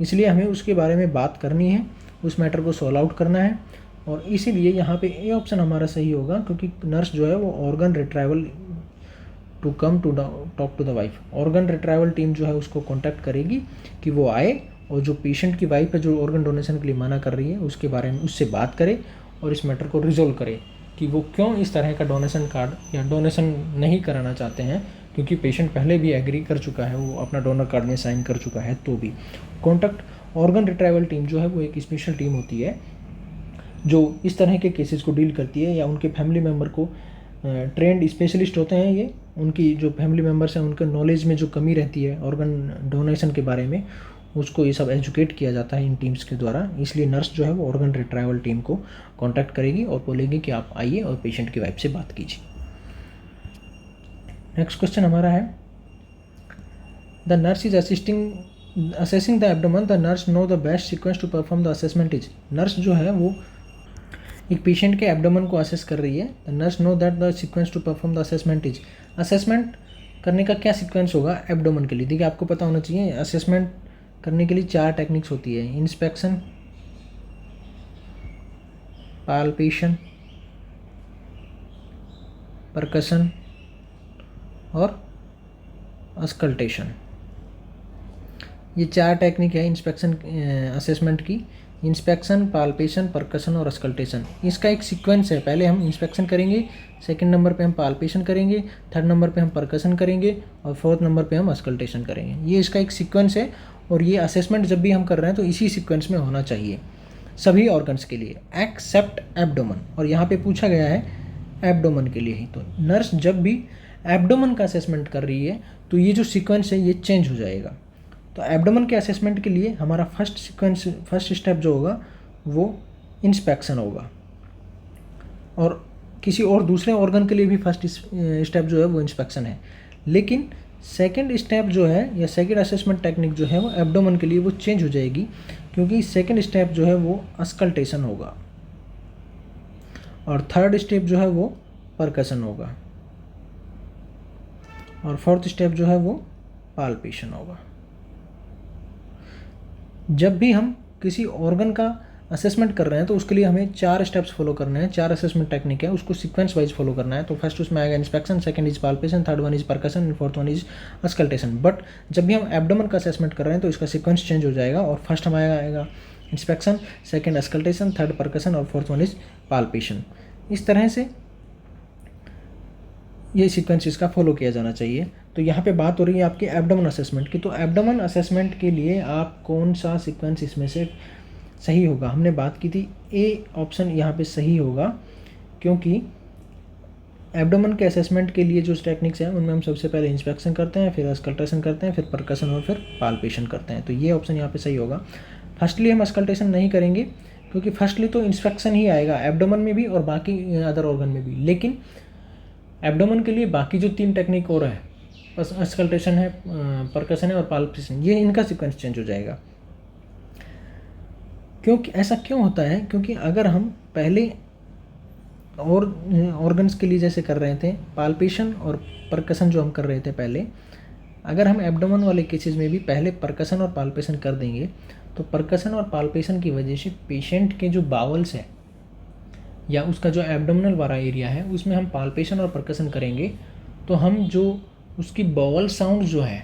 इसलिए हमें उसके बारे में बात करनी है, उस मैटर को सॉल्व आउट करना है, और इसीलिए यहाँ पे ए ऑप्शन हमारा सही होगा, क्योंकि नर्स जो है वो organ retrieval to come to talk to the wife, organ retrieval team जो है उसको कॉन्टैक्ट करेगी कि वो आए और जो पेशेंट की वाइफ है जो ऑर्गन डोनेशन के लिए मना कर रही है उसके बारे में उससे बात करे और इस मैटर को रिजोल्व करे कि वो क्यों इस तरह का डोनेशन कार्ड या डोनेशन नहीं कराना चाहते हैं, क्योंकि पेशेंट पहले भी एग्री कर चुका है, वो अपना डोनर कार्ड में साइन कर चुका है। तो भी कॉन्टैक्ट ऑर्गन रिट्राइवल टीम जो है वो एक स्पेशल टीम होती है जो इस तरह के केसेस को डील करती है, या उनके फैमिली मेम्बर को, ट्रेंड स्पेशलिस्ट होते हैं ये, उनकी जो फैमिली मेम्बर्स हैं उनके नॉलेज में जो कमी रहती है ऑर्गन डोनेशन के बारे में, उसको ये सब एजुकेट किया जाता है इन टीम्स के द्वारा। इसलिए नर्स जो है वो ऑर्गन रिट्राइवल टीम को कांटेक्ट करेगी और बोलेगी कि आप आइए और पेशेंट की वाइफ से बात कीजिए। नेक्स्ट क्वेश्चन हमारा है, the nurse is assessing the abdomen, the nurse know the best sequence to perform the assessment is. Nurse जो है वो एक पेशेंट के एब्डोमेन को असेस कर रही है। The nurse know that the sequence to perform the assessment is, assessment करने का क्या सीक्वेंस होगा एब्डोमेन के लिए। देखिए आपको पता होना चाहिए असेसमेंट करने के लिए 4 टेक्निक्स होती है, इंस्पेक्शन, पाल्पेशन, परकशन और अस्कल्टेशन। ये 4 टेक्निक है इंस्पेक्शन असेसमेंट की, इंस्पेक्शन, पाल्पेशन, परकशन और अस्कल्टेशन। इसका एक सीक्वेंस है, पहले हम इंस्पेक्शन करेंगे, सेकंड नंबर पे हम पाल्पेशन करेंगे, थर्ड नंबर पे हम परकशन करेंगे और फोर्थ नंबर पे हम अस्कल्टेशन करेंगे। ये इसका एक सीक्वेंस है और ये असेसमेंट जब भी हम कर रहे हैं तो इसी सीक्वेंस में होना चाहिए सभी ऑर्गन्स के लिए एक्सेप्ट एब्डोमेन, और यहाँ पे पूछा गया है एब्डोमेन के लिए ही। तो नर्स जब भी एब्डोमेन का असेसमेंट कर रही है तो ये जो सीक्वेंस है ये चेंज हो जाएगा। तो एब्डोमेन के असेसमेंट के लिए हमारा फर्स्ट स्टेप जो होगा वो इंस्पेक्शन होगा, और किसी और दूसरे ऑर्गन के लिए भी फर्स्ट स्टेप जो है वो इंस्पेक्शन है। लेकिन सेकंड स्टेप जो है या सेकंड असेसमेंट टेक्निक जो है वो एब्डोमेन के लिए वो चेंज हो जाएगी, क्योंकि सेकंड स्टेप जो है वो अस्कल्टेशन होगा और थर्ड स्टेप जो है वो परकशन होगा और फोर्थ स्टेप जो है वो पाल्पेशन होगा। जब भी हम किसी ऑर्गन का असेसमेंट कर रहे हैं तो उसके लिए हमें 4 स्टेप्स फॉलो करने हैं, 4 असेसमेंट टेक्निक है, उसको सीक्वेंस वाइज फॉलो करना है। तो फर्स्ट उसमें आएगा inspection, second is palpation, third one is percussion and fourth one is auscultation. But जब भी हम एब्डोमेन का असेसमेंट कर रहे हैं तो इसका सीक्वेंस चेंज हो जाएगा और फर्स्ट हमारा आएगा inspection, second auscultation, third percussion और फोर्थ वन इज पाल्पेशन। इस तरह से ये सीक्वेंस इसका फॉलो किया जाना चाहिए। तो यहाँ पे बात हो रही है आपके एब्डोमेन असेसमेंट की। तो एब्डोमेन असेसमेंट के लिए आप कौन सा सीक्वेंस इसमें से सही होगा, हमने बात की थी ए ऑप्शन यहाँ पे सही होगा, क्योंकि एब्डोमेन के असेसमेंट के लिए जो टेक्निक्स हैं उनमें हम सबसे पहले इंस्पेक्शन करते हैं, फिर अस्कल्टेशन करते हैं, फिर परकशन और फिर पाल्पेशन करते हैं। तो ये ऑप्शन यहाँ पे सही होगा। फर्स्टली हम अस्कल्टेशन नहीं करेंगे, क्योंकि फर्स्टली तो इंस्पेक्शन ही आएगा एब्डोमेन में भी और बाकी अदर ऑर्गन में भी, लेकिन एब्डोमेन के लिए बाकी जो 3 टेक्निक और है, बस अस्कल्टेशन है, परकशन है और पाल्पेशन, ये इनका सीक्वेंस चेंज हो जाएगा। क्योंकि ऐसा क्यों होता है, क्योंकि अगर हम पहले और ऑर्गन्स के लिए जैसे कर रहे थे पाल्पेशन और परकशन जो हम कर रहे थे पहले, अगर हम एब्डोमेन वाले केसेस में भी पहले परकशन और पाल्पेशन कर देंगे तो परकशन और पाल्पेशन की वजह से पेशेंट के जो बावल्स है या उसका जो एब्डोमिनल वाला एरिया है उसमें हम पाल्पेशन और परकशन करेंगे तो हम जो उसकी बावल साउंड जो है,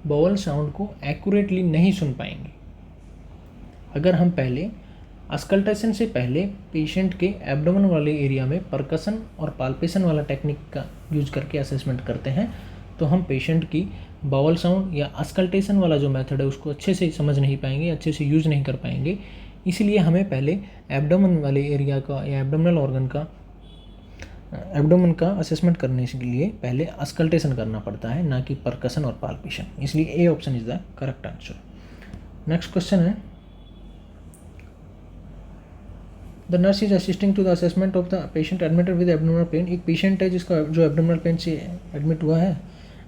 बावल साउंड को एक्यूरेटली नहीं सुन पाएंगे। अगर हम पहले अस्कल्टेशन से पहले पेशेंट के एब्डोमेन वाले एरिया में परकशन और पाल्पेशन वाला टेक्निक का यूज करके असेसमेंट करते हैं तो हम पेशेंट की बावल साउंड या अस्कल्टेशन वाला जो मेथड है उसको अच्छे से समझ नहीं पाएंगे, अच्छे से यूज़ नहीं कर पाएंगे। इसलिए हमें पहले एब्डोमेन वाले एरिया का या एब्डोमिनल ऑर्गन का एब्डोमेन का असेसमेंट करने के लिए पहले अस्कल्टेशन करना पड़ता है, ना कि परकशन और पाल्पेशन। इसलिए A option is the correct answer. Next question है, the nurse is assisting to the assessment of the patient admitted with abdominal pain. एक पेशेंट है जिसका जो एब्डोमिनल पेन से एडमिट हुआ है।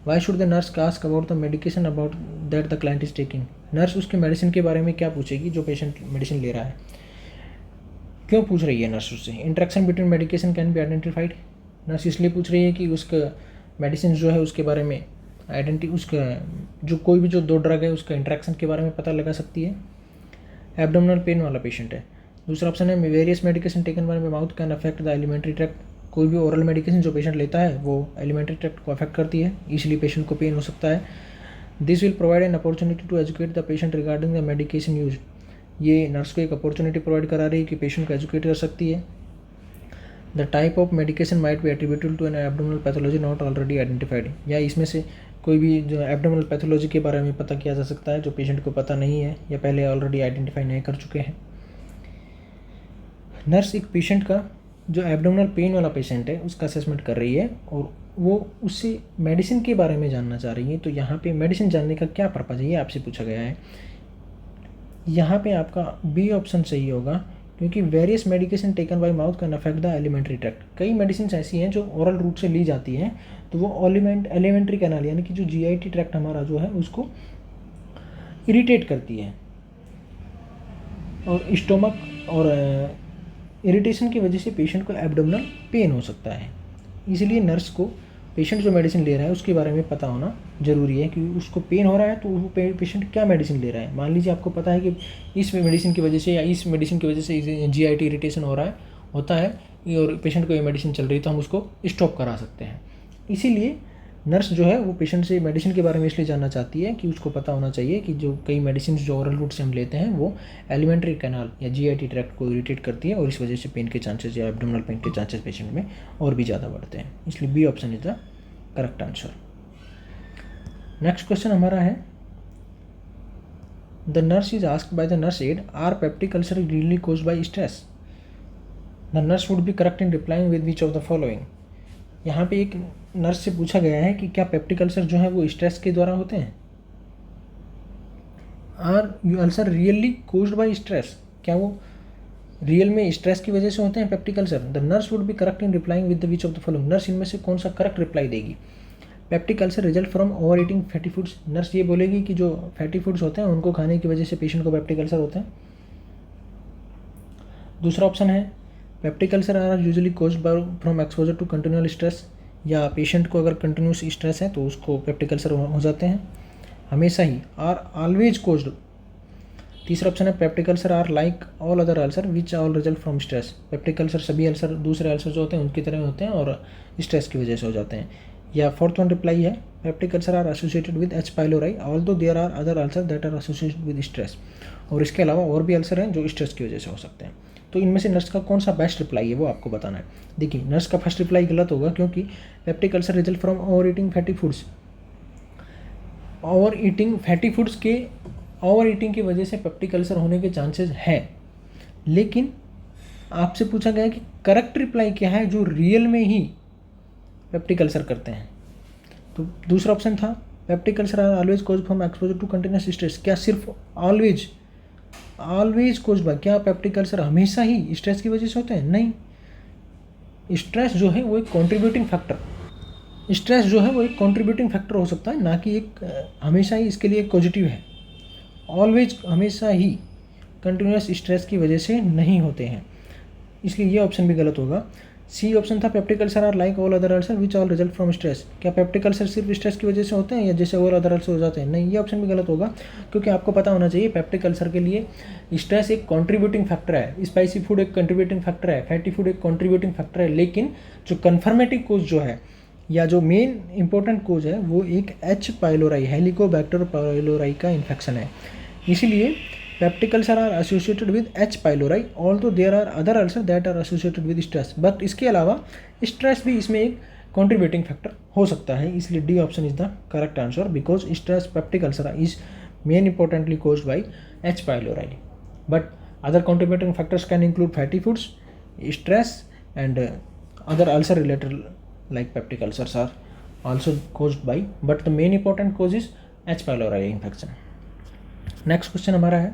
Why should the nurse ask about the medication about that the client is taking. Nurse उसके medicine के बारे में क्या पूछेगी जो पेशेंट मेडिसिन ले रहा है। क्यों पूछ रही है नर्स उससे? Interaction between medication can be identified. Nurse इसलिए पूछ रही है कि उसका मेडिसिन जो है उसके बारे में उसका जो कोई भी जो 2 ड्रग है उसका इंटरेक्शन के बारे में पता लगा सकती है। एब्डोमिनल पेन वाला पेशेंट है। दूसरा ऑप्शन है various medication taken by mouth can affect the alimentary tract. कोई भी ओरल मेडिकेशन जो पेशेंट लेता है वो एलिमेंट्री ट्रैक्ट को अफेक्ट करती है, इसलिए पेशेंट को पेन हो सकता है। This will provide an opportunity to educate the patient regarding the medication use. ये नर्स को एक अपॉर्चुनिटी प्रोवाइड करा रही है कि पेशेंट को एजुकेट कर सकती है। The type of medication might be attributed to an abdominal pathology not already identified. या इसमें से कोई भी जो एब्डोमिनल पैथोलॉजी के बारे में पता किया जा सकता है जो पेशेंट को पता नहीं है या पहले ऑलरेडी आइडेंटिफाई नहीं कर चुके हैं। नर्स एक पेशेंट का जो एब्डोमिनल पेन वाला पेशेंट है उसका असेसमेंट कर रही है और वो उससे मेडिसिन के बारे में जानना चाह रही है। तो यहाँ पे मेडिसिन जानने का क्या पर्पज़ है ये आपसे पूछा गया है। यहाँ पे आपका बी ऑप्शन सही होगा, क्योंकि various medication taken by mouth can affect the alimentary tract. कई मेडिसिन ऐसी हैं जो ओरल रूट से ली जाती हैं तो वो एलिमेंट्री कैनाल यानी कि जो जीआईटी ट्रैक्ट हमारा जो है उसको इरिटेट करती है और स्टोमक और इरिटेशन की वजह से पेशेंट को एब्डोमिनल पेन हो सकता है। इसलिए नर्स को पेशेंट जो मेडिसिन ले रहा है उसके बारे में पता होना ज़रूरी है कि उसको पेन हो रहा है तो वो पेशेंट क्या मेडिसिन ले रहा है। मान लीजिए आपको पता है कि इस मेडिसिन की वजह से या इस मेडिसिन की वजह से जीआईटी इरिटेशन होता है और पेशेंट को ये मेडिसिन चल रही है तो हम उसको स्टॉप करा सकते हैं। इसीलिए नर्स जो है वो पेशेंट से मेडिसिन के बारे में इसलिए जानना चाहती है कि उसको पता होना चाहिए कि जो कई मेडिसिन जो ओरल रूट से हम लेते हैं वो एलिमेंट्री कैनाल या जीआईटी ट्रैक्ट को इरिटेट करती है और इस वजह से पेन के चांसेस या एब्डोमिनल पेन के चांसेस पेशेंट में और भी ज़्यादा बढ़ते हैं। इसलिए B option is the correct answer. Next question हमारा है, the nurse is asked by the nurse aide are peptic ulcer really caused by stress. The nurse would be correct in replying with which of the following. यहाँ पे एक nurse से पूछा गया है कि क्या पेप्टिक अल्सर जो है वो स्ट्रेस के द्वारा होते हैं। Are you ulcer really caused by stress, क्या वो रियल में स्ट्रेस की वजह से होते हैं peptic ulcer. The nurse would be correct in replying with the which of the following. Nurse इनमें से कौन सा करेक्ट रिप्लाई देगी। Peptic ulcer result from over eating fatty foods. Nurse ये बोलेगी कि जो फैटी फूड्स होते हैं उनको खाने की वजह से पेशेंट को पेप्टिक अल्सर होते हैं। दूसरा ऑप्शन है peptic ulcer are usually caused from exposure to continual stress, या पेशेंट को अगर कंटिन्यूस स्ट्रेस है तो उसको पेप्टिक अल्सर हो जाते हैं हमेशा ही। Are always caused. तीसरा ऑप्शन है peptic ulcer are like all other ulcer which all result from stress. Peptic ulcer सभी अल्सर दूसरे अल्सर जो होते हैं उनकी तरह होते हैं और स्ट्रेस की वजह से हो जाते हैं। या फोर्थ वन रिप्लाई है peptic ulcer are associated with H pylori although there are other ulcer that are associated with stress. और इसके अलावा और भी अल्सर हैं जो स्ट्रेस की वजह से हो सकते हैं। तो इनमें से नर्स का कौन सा बेस्ट रिप्लाई है वो आपको बताना है। देखिए, नर्स का फर्स्ट रिप्लाई गलत होगा, क्योंकि peptic ulcer result from over eating fatty foods. Over eating की वजह से पेप्टिक अल्सर होने के चांसेस हैं, लेकिन आपसे पूछा गया कि करेक्ट रिप्लाई क्या है जो रियल में ही पेप्टिक अल्सर करते हैं। तो दूसरा ऑप्शन था peptic ulcer are always cause from exposure to continuous stress. क्या सिर्फ ऑलवेज कोज बाय, क्या पेप्टिक अल्सर हमेशा ही स्ट्रेस की वजह से होते हैं? नहीं, स्ट्रेस जो है वो एक कंट्रीब्यूटिंग फैक्टर हो सकता है, ना कि एक हमेशा ही इसके लिए एक पॉजिटिव है। ऑलवेज हमेशा ही कंटिन्यूस स्ट्रेस की वजह से नहीं होते हैं, इसलिए ये ऑप्शन भी गलत होगा। सी ऑप्शन था peptic ulcer are like all other ulcer which all result from stress. क्या पेप्टिक अल्सर सिर्फ स्ट्रेस की वजह से होते हैं या जैसे और अदर अल्सर हो जाते हैं? नहीं, ये ऑप्शन भी गलत होगा, क्योंकि आपको पता होना चाहिए पेप्टिक अल्सर के लिए स्ट्रेस एक कंट्रीब्यूटिंग फैक्टर है, स्पाइसी फूड एक कंट्रीब्यूटिंग फैक्टर है, फैटी फूड एक कंट्रीब्यूटिंग फैक्टर है, लेकिन जो कन्फर्मेटिव कोज जो है या जो मेन इंपॉर्टेंट कोज है वो एक एच पाइलोराई, हेलिकोबैक्टर पाइलोराई का इन्फेक्शन है। इसीलिए peptic ulcer are associated with H pylori, although there are other ulcer that are associated with stress, but इसके अलावा स्ट्रेस भी इसमें एक कंट्रीब्यूटिंग फैक्टर हो सकता है। इसलिए D option is the correct answer, because stress peptic ulcer is main importantly caused by H. pylori. But other contributing factors can include fatty foods, stress, and other ulcer related like peptic ulcers are also caused by, but the main important cause is H. pylori infection. Next question हमारा है,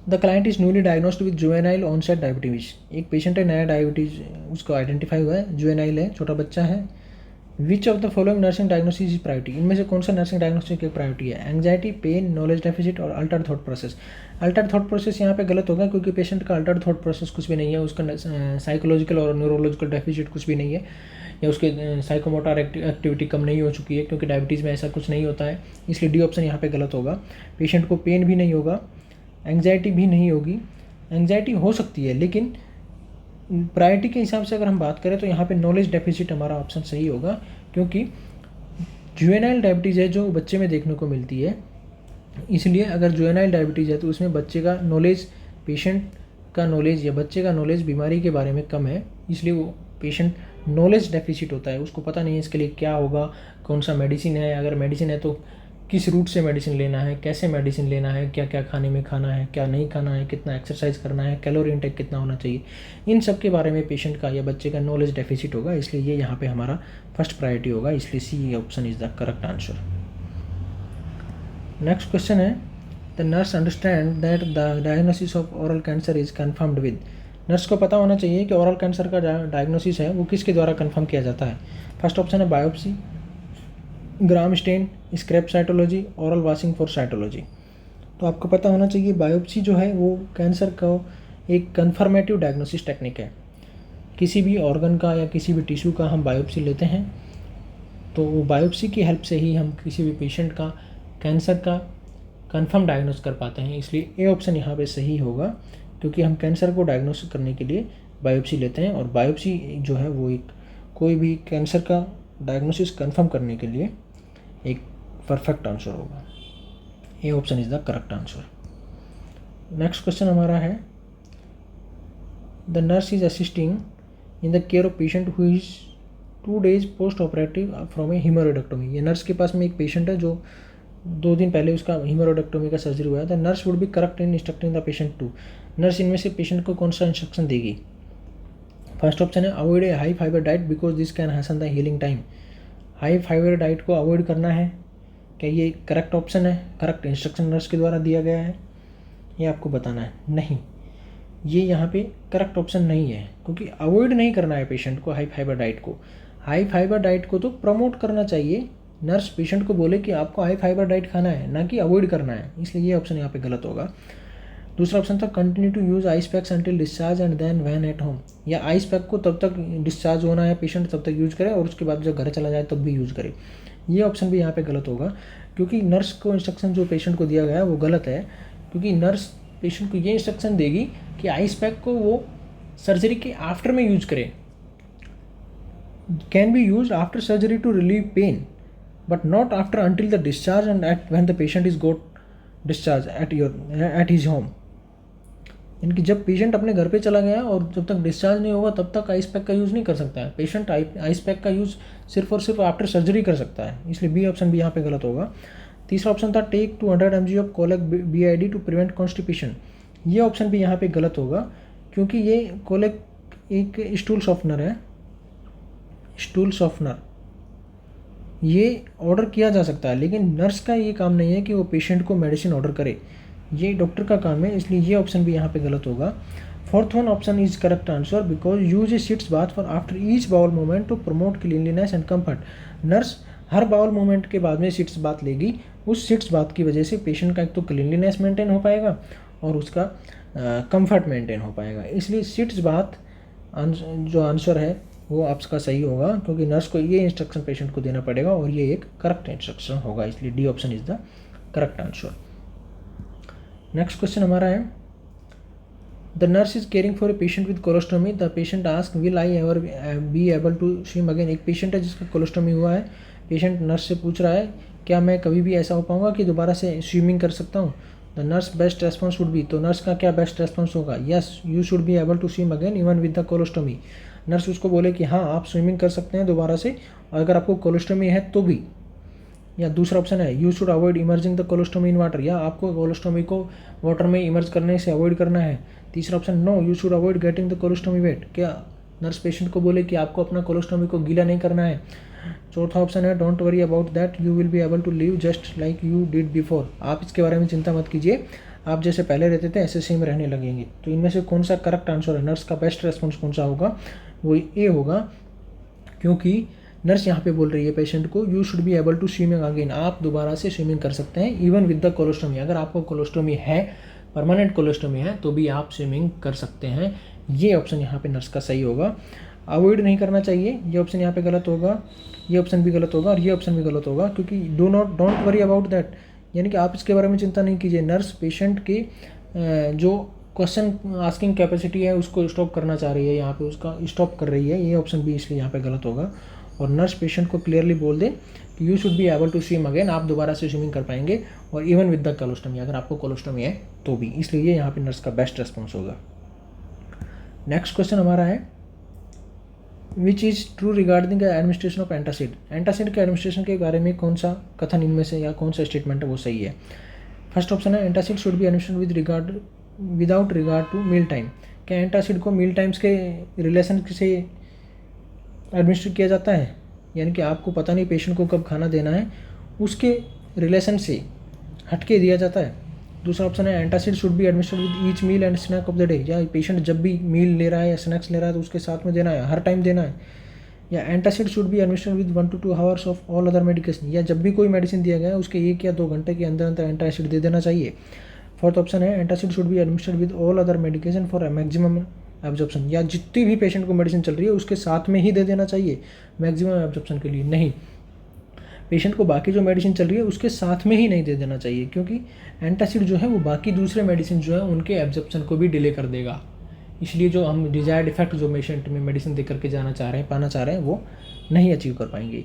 the client is newly diagnosed with juvenile onset diabetes. एक patient है, नया diabetes उसको identify हुआ है, juvenile है, छोटा बच्चा है। Which of the following nursing diagnosis is priority. इनमें से कौन सा नर्सिंग डायग्नोसिस की प्रायोरिटी है? एंग्जाइटी, पेन, नॉलेज डेफिसिट और Altered thought process. Altered thought process यहाँ पे गलत होगा, क्योंकि पेशेंट का अल्टर्ड थॉट प्रोसेस कुछ भी नहीं है, उसका साइकोलॉजिकल और न्यूरोलॉजिकल डेफिसिट कुछ भी नहीं है, या उसके साइकोमोटर एक्टिविटी कम नहीं हो चुकी है, क्योंकि डायबिटीज़ में ऐसा कुछ नहीं होता है। इसलिए डी ऑप्शन यहाँ पे गलत होगा। पेशेंट को पेन भी नहीं होगा, एंग्जाइटी भी नहीं होगी। एंग्जाइटी हो सकती है, लेकिन प्रायोरिटी के हिसाब से अगर हम बात करें तो यहाँ पे नॉलेज डेफिसिट हमारा ऑप्शन सही होगा, क्योंकि जुवेनाइल डायबिटीज़ है जो बच्चे में देखने को मिलती है। इसलिए अगर जुवेनाइल डायबिटीज़ है तो उसमें बच्चे का नॉलेज, पेशेंट का नॉलेज या बच्चे का नॉलेज बीमारी के बारे में कम है, इसलिए वो पेशेंट नॉलेज डेफिसिट होता है, उसको पता नहीं है इसके लिए क्या होगा, कौन सा मेडिसिन है, अगर मेडिसिन है तो किस रूट से मेडिसिन लेना है, कैसे मेडिसिन लेना है, क्या क्या खाने में खाना है, क्या नहीं खाना है, कितना एक्सरसाइज करना है, कैलोरी इंटेक कितना होना चाहिए, इन सब के बारे में पेशेंट का या बच्चे का नॉलेज डेफिसिट होगा। इसलिए ये यहाँ पे हमारा फर्स्ट प्रायोरिटी होगा, इसलिए C option is the correct answer. Next question है, the nurse understand that the diagnosis of oral cancer is confirmed with. Nurse को पता होना चाहिए कि ओरल कैंसर का डायग्नोसिस है वो किसके द्वारा कन्फर्म किया जाता है। फर्स्ट ऑप्शन है biopsy, gram stain, scrape cytology, oral washing for cytology. तो आपको पता होना चाहिए बायोप्सी जो है वो कैंसर का एक कन्फर्मेटिव डायग्नोसिस टेक्निक है। किसी भी ऑर्गन का या किसी भी टिश्यू का हम बायोप्सी लेते हैं, तो वो बायोप्सी की हेल्प से ही हम किसी भी पेशेंट का कैंसर का कन्फर्म डायग्नोस कर पाते हैं। इसलिए ए ऑप्शन यहाँ पे सही होगा, क्योंकि हम कैंसर को डायग्नोस करने के लिए बायोप्सी लेते हैं, और बायोप्सी जो है वो एक कोई भी कैंसर का डायग्नोसिस कन्फर्म करने के लिए एक परफेक्ट आंसर होगा। A option is the correct answer. Next question हमारा है, the nurse is assisting in the care of patient who is 2 days post operative from a haemorrhoidectomy. ये नर्स के पास में एक पेशेंट है जो 2 दिन पहले उसका हीमोरोइडेक्टोमी का सर्जरी हुआ है। The nurse would be correct in instructing the patient to. Nurse इनमें से पेशेंट को कौन सा इंस्ट्रक्शन देगी? फर्स्ट ऑप्शन है avoid a high fibre diet because this can hasten the healing time. High fibre diet को अवॉइड करना है, क्या ये करेक्ट ऑप्शन है? करेक्ट इंस्ट्रक्शन नर्स के द्वारा दिया गया है, ये आपको बताना है। नहीं, ये यहाँ पे करेक्ट ऑप्शन नहीं है, क्योंकि अवॉइड नहीं करना है पेशेंट को हाई फाइबर डाइट को। हाई फाइबर डाइट को तो प्रमोट करना चाहिए। नर्स पेशेंट को बोले कि आपको हाई फाइबर डाइट खाना है, ना कि अवॉइड करना है, इसलिए ये ऑप्शन यहाँ पे गलत होगा। दूसरा ऑप्शन था continue to use ice packs until discharge and then when at home. या आइस पैक को तब तक डिस्चार्ज होना है पेशेंट तब तक यूज़ करे, और उसके बाद जब घर चला जाए तब भी यूज़ करे। ये ऑप्शन भी यहाँ पे गलत होगा, क्योंकि नर्स को इंस्ट्रक्शन जो पेशेंट को दिया गया है वो गलत है, क्योंकि नर्स पेशेंट को ये इंस्ट्रक्शन देगी कि आइस पैक को वो सर्जरी के आफ्टर में यूज करे, can be use after surgery to relieve pain, but not after until the discharge and at when the patient is got discharge at his home. यानी जब patient अपने घर पे चला गया और जब तक डिस्चार्ज नहीं होगा तब तक आइस पैक का यूज़ नहीं कर सकता है। पेशेंट आइस पैक का यूज़ सिर्फ और सिर्फ आफ्टर सर्जरी कर सकता है, इसलिए बी ऑप्शन भी यहाँ पे गलत होगा। तीसरा ऑप्शन था take 200 mg of Colace BID to prevent constipation. ये ऑप्शन भी यहाँ पे गलत होगा, क्योंकि ये कोलेक एक स्टूल सॉफ्टनर है। स्टूल सॉफ्टनर ये ऑर्डर किया जा सकता है, लेकिन नर्स का ये काम नहीं है कि वो पेशेंट को मेडिसिन ऑर्डर करे, ये डॉक्टर का काम है, इसलिए ये ऑप्शन भी यहाँ पे गलत होगा। Fourth one option is correct answer because use a sitz bath for after each bowel movement to promote cleanliness and comfort. Nurse हर बाउल मूवमेंट के बाद में सिट्स बाथ लेगी, उस सिट्स बाथ की वजह से पेशेंट का एक तो क्लीनलीनेस मेंटेन हो पाएगा और उसका कंफर्ट मेंटेन हो पाएगा, इसलिए सिट्स बाथ जो आंसर है वो आपका सही होगा, क्योंकि नर्स को ये इंस्ट्रक्शन पेशेंट को देना पड़ेगा और ये एक करेक्ट इंस्ट्रक्शन होगा, इसलिए D option is the correct answer. Next question हमारा है the nurse is caring for a patient with colostomy, the patient ask will I ever be able to swim again. एक पेशेंट है जिसका colostomy हुआ है, patient nurse से पूछ रहा है क्या मैं कभी भी ऐसा हो पाऊंगा कि दोबारा से स्विमिंग कर सकता हूँ। The nurse best response would be, तो नर्स का क्या बेस्ट रेस्पॉन्स होगा, yes you should be able to swim again even with the colostomy. Nurse उसको बोले कि हाँ आप स्विमिंग कर सकते हैं दोबारा से, और अगर आपको कोलोस्टोमी है तो भी। या दूसरा ऑप्शन है you should avoid emerging the colostomy in water, या आपको कोलोस्टोमी को वाटर में इमर्ज करने से अवॉइड करना है। तीसरा option no you should avoid getting the colostomy wet, क्या नर्स पेशेंट को बोले कि आपको अपना कोलोस्टोमी को गीला नहीं करना है। चौथा ऑप्शन है don't worry about that you will be able to live just like you did before, आप इसके बारे में चिंता मत कीजिए, आप जैसे पहले रहते थे ऐसे सेम रहने लगेंगे। तो इनमें से कौन सा करेक्ट आंसर है, नर्स का बेस्ट रेस्पॉन्स कौन सा होगा, वो ए होगा, क्योंकि नर्स यहाँ पे बोल रही है पेशेंट को you should be able to swimming again, आप दोबारा से स्विमिंग कर सकते हैं इवन विद द कोलोस्टोमी, अगर आपको कोलोस्टोमी है, परमानेंट कोलोस्टोमी है तो भी आप स्विमिंग कर सकते हैं। ये ऑप्शन यहाँ पे नर्स का सही होगा। अवॉइड नहीं करना चाहिए, ये ऑप्शन यहाँ पे गलत होगा, ये ऑप्शन भी गलत होगा और ये ऑप्शन भी गलत होगा, क्योंकि डोंट वरी अबाउट दैट, यानी कि आप इसके बारे में चिंता नहीं कीजिए। नर्स पेशेंट के जो क्वेश्चन आस्किंग कैपेसिटी है उसको स्टॉप करना चाह रही है, यहाँ पे उसका स्टॉप कर रही है, ये ऑप्शन भी इसलिए यहाँ पे गलत होगा। और नर्स पेशेंट को क्लियरली बोल दे कि you should be able to swim again, आप दोबारा से स्विमिंग कर पाएंगे और इवन विद द कोलोस्टोमी, अगर आपको कोलोस्टोमी है तो भी, इसलिए ये यहाँ पे नर्स का बेस्ट रेस्पॉन्स होगा। नेक्स्ट क्वेश्चन हमारा है which is true regarding the administration of antacid, antacid के एडमिनिस्ट्रेशन के बारे में कौन सा कथन इनमें से या कौन सा स्टेटमेंट है वो सही है। फर्स्ट ऑप्शन है antacid should be administered without regard to meal time, क्या एंटासिड को मील टाइम्स के रिलेशन से एडमिनिस्टर किया जाता है, यानी कि आपको पता नहीं पेशेंट को कब खाना देना है, उसके रिलेशन से हटके दिया जाता है। दूसरा ऑप्शन है antacid should be administered with each meal and snack of the day, या पेशेंट जब भी मील ले रहा है या स्नैक्स ले रहा है तो उसके साथ में देना है, हर टाइम देना है। या antacid should be administered with 1 to 2 hours of all other medication, या जब भी कोई मेडिसिन दिया गया है उसके 1 या 2 घंटे के अंदर अंदर एंटासिड दे देना चाहिए। फोर्थ ऑप्शन है antacid should be administered with all other medication for maximum absorption, या जितनी भी पेशेंट को मेडिसिन चल रही है उसके साथ में ही दे देना चाहिए, मैक्सिमम एब्जॉर्प्शन के लिए नहीं, पेशेंट को बाकी जो मेडिसिन चल रही है उसके साथ में ही नहीं दे देना चाहिए, क्योंकि एंटासिड जो है वो बाकी दूसरे मेडिसिन जो है उनके एब्जॉर्प्शन को भी डिले कर देगा, इसलिए जो हम डिजायर्ड इफेक्ट जो पेशेंट में मेडिसिन दे करके जाना चाह रहे हैं, पाना चाह रहे हैं, वो नहीं अचीव कर पाएंगे।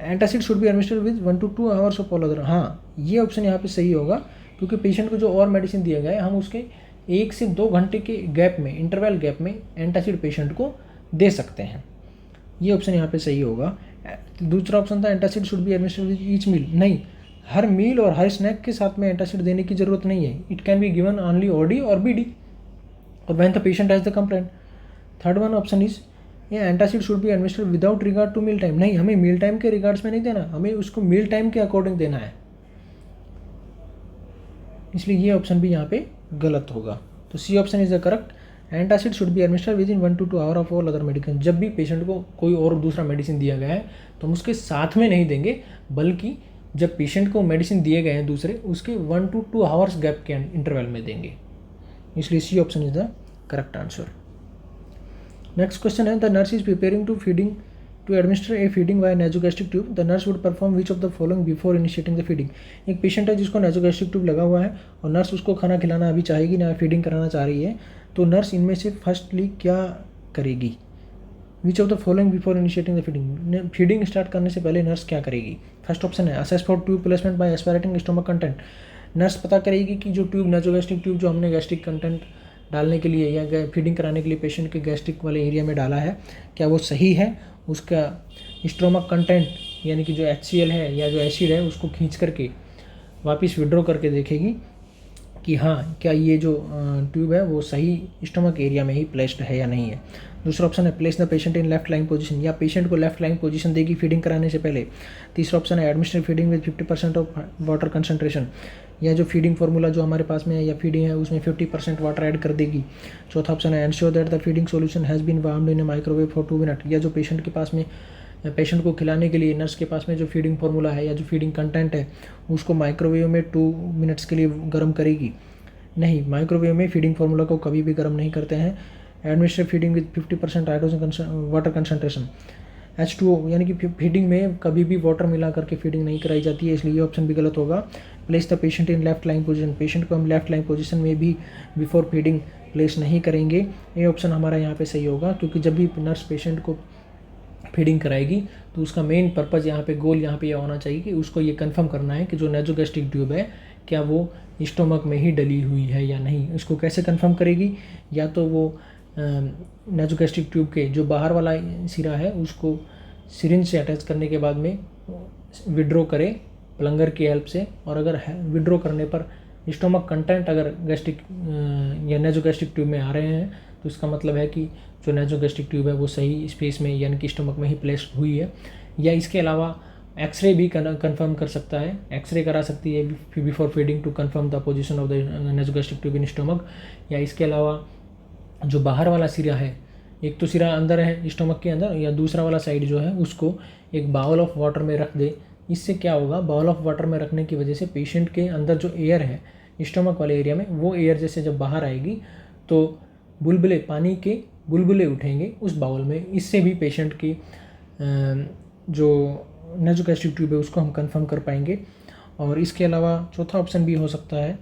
Antacid should be administered with 1 to 2 hours of all other, हाँ ये ऑप्शन यहाँ पे सही होगा, क्योंकि पेशेंट को जो और मेडिसिन दिया गया है हम उसके 1 से 2 घंटे के गैप में, इंटरवल गैप में एंटासिड पेशेंट को दे सकते हैं, ये ऑप्शन यहाँ पे सही होगा। दूसरा ऑप्शन था antacid should be administered with each meal, नहीं, हर मील और हर स्नैक के साथ में एंटासिड देने की जरूरत नहीं है, it can be given only OD और बीडी और when the patient has the complaint. Third one option is ये antacid should be administered without regard to meal time, नहीं, हमें मील टाइम के रिगार्ड्स में नहीं देना, हमें उसको मील टाइम के अकॉर्डिंग देना है, इसलिए ये ऑप्शन भी यहाँ पे गलत होगा। तो C option is the correct, antacid should be administered within 1 to 2 hours of all other medicine, जब भी पेशेंट को कोई और दूसरा मेडिसिन दिया गया है तो हम उसके साथ में नहीं देंगे, बल्कि जब पेशेंट को मेडिसिन दिए गए हैं दूसरे उसके 1 to 2 hours गैप के इंटरवल में देंगे, इसलिए C option is the correct answer. Next question है the nurse is preparing to administer a feeding by nasogastric tube, the nurse would perform which of the following before initiating the feeding, एक patient है जिसको nasogastric tube लगा हुआ है और nurse उसको खाना खिलाना अभी चाहेगी ना, फीडिंग कराना चाह रही है, तो नर्स इनमें से फर्स्टली क्या करेगी, which of the following before initiating the feeding, feeding start करने से पहले नर्स क्या करेगी। First option is assess for tube placement by aspirating stomach content, nurse पता करेगी कि जो ट्यूब नासोगैस्ट्रिक ट्यूब जो हमने गैस्ट्रिक कंटेंट डालने के लिए या फीडिंग कराने के लिए पेशेंट के गैस्ट्रिक वाले एरिया में डाला है, क्या वो सही है, उसका स्टोमक कंटेंट यानी कि जो HCl है या जो एसिड है उसको खींच करके वापस विड्रॉ करके देखेगी कि हाँ क्या ये जो ट्यूब है वो सही स्टमक एरिया में ही प्लेस्ड है या नहीं है। दूसरा ऑप्शन है place the patient in left lying position, या पेशेंट को लेफ्ट लाइंग पोजीशन देगी फीडिंग कराने से पहले। तीसरा ऑप्शन है administer feeding with 50% of water concentration, या जो फीडिंग फार्मूला जो हमारे पास में है या फीडिंग है उसमें 50% वाटर ऐड कर देगी। चौथा ऑप्शन है ensure that the feeding solution has been warmed in a microwave for 2 minute, या जो पेशेंट के पास में पेशेंट को खिलाने के लिए नर्स के पास में जो फीडिंग फार्मूला है या जो फीडिंग कंटेंट है उसको माइक्रोवेव में 2 मिनट्स के लिए गर्म करेगी। नहीं, माइक्रोवेव में फीडिंग फार्मूला को कभी भी गर्म नहीं करते हैं। Administer feeding with 50% hydrogen water concentration, H2O, यानी कि फीडिंग में कभी भी वाटर मिला करके फीडिंग नहीं कराई जाती है, इसलिए ये ऑप्शन भी गलत होगा। Place the patient in left lying position, patient को हम लेफ्ट लाइंग पोजीशन में भी बिफोर फीडिंग प्लेस नहीं करेंगे, ये ऑप्शन हमारा यहाँ पे सही होगा, क्योंकि जब भी नर्स पेशेंट को फीडिंग कराएगी तो उसका मेन पर्पज़ यहाँ पे गोल यहाँ पे यह होना चाहिए कि उसको ये कंफर्म करना है कि जो नासोगैस्ट्रिक ट्यूब है क्या वो स्टोमक में ही डली हुई है या नहीं। उसको कैसे कंफर्म करेगी, या तो वो नासोगैस्ट्रिक ट्यूब के जो बाहर वाला सिरा है उसको सिरिंज से अटैच करने के बाद में विड्रॉ करे प्लंगर की हेल्प से, और अगर विड्रॉ करने पर स्टोमक कंटेंट अगर गैस्ट्रिक या नासोगैस्ट्रिक ट्यूब में आ रहे हैं तो इसका मतलब है कि जो नासोगैस्ट्रिक ट्यूब है वो सही स्पेस में यानी कि स्टोमक में ही प्लेस्ड हुई है। या इसके अलावा एक्सरे भी कंफर्म कर सकता है, एक्सरे करा सकती है before feeding to confirm the position of the nasogastric tube in stomach. या इसके अलावा जो बाहर वाला सिरा है, एक तो सिरा अंदर है स्टोमक के अंदर, या दूसरा वाला साइड जो है उसको एक बाउल ऑफ वाटर में रख दे। इससे क्या होगा, बाउल ऑफ वाटर में रखने की वजह से पेशेंट के अंदर जो एयर है स्टोमक वाले एरिया में वो एयर जैसे जब बाहर आएगी तो बुलबुले, पानी के बुलबुले उठेंगे उस बाउल में। इससे भी पेशेंट की जो नासोगैस्ट्रिक ट्यूब है उसको हम कंफर्म कर पाएंगे। और इसके अलावा चौथा ऑप्शन भी हो सकता है,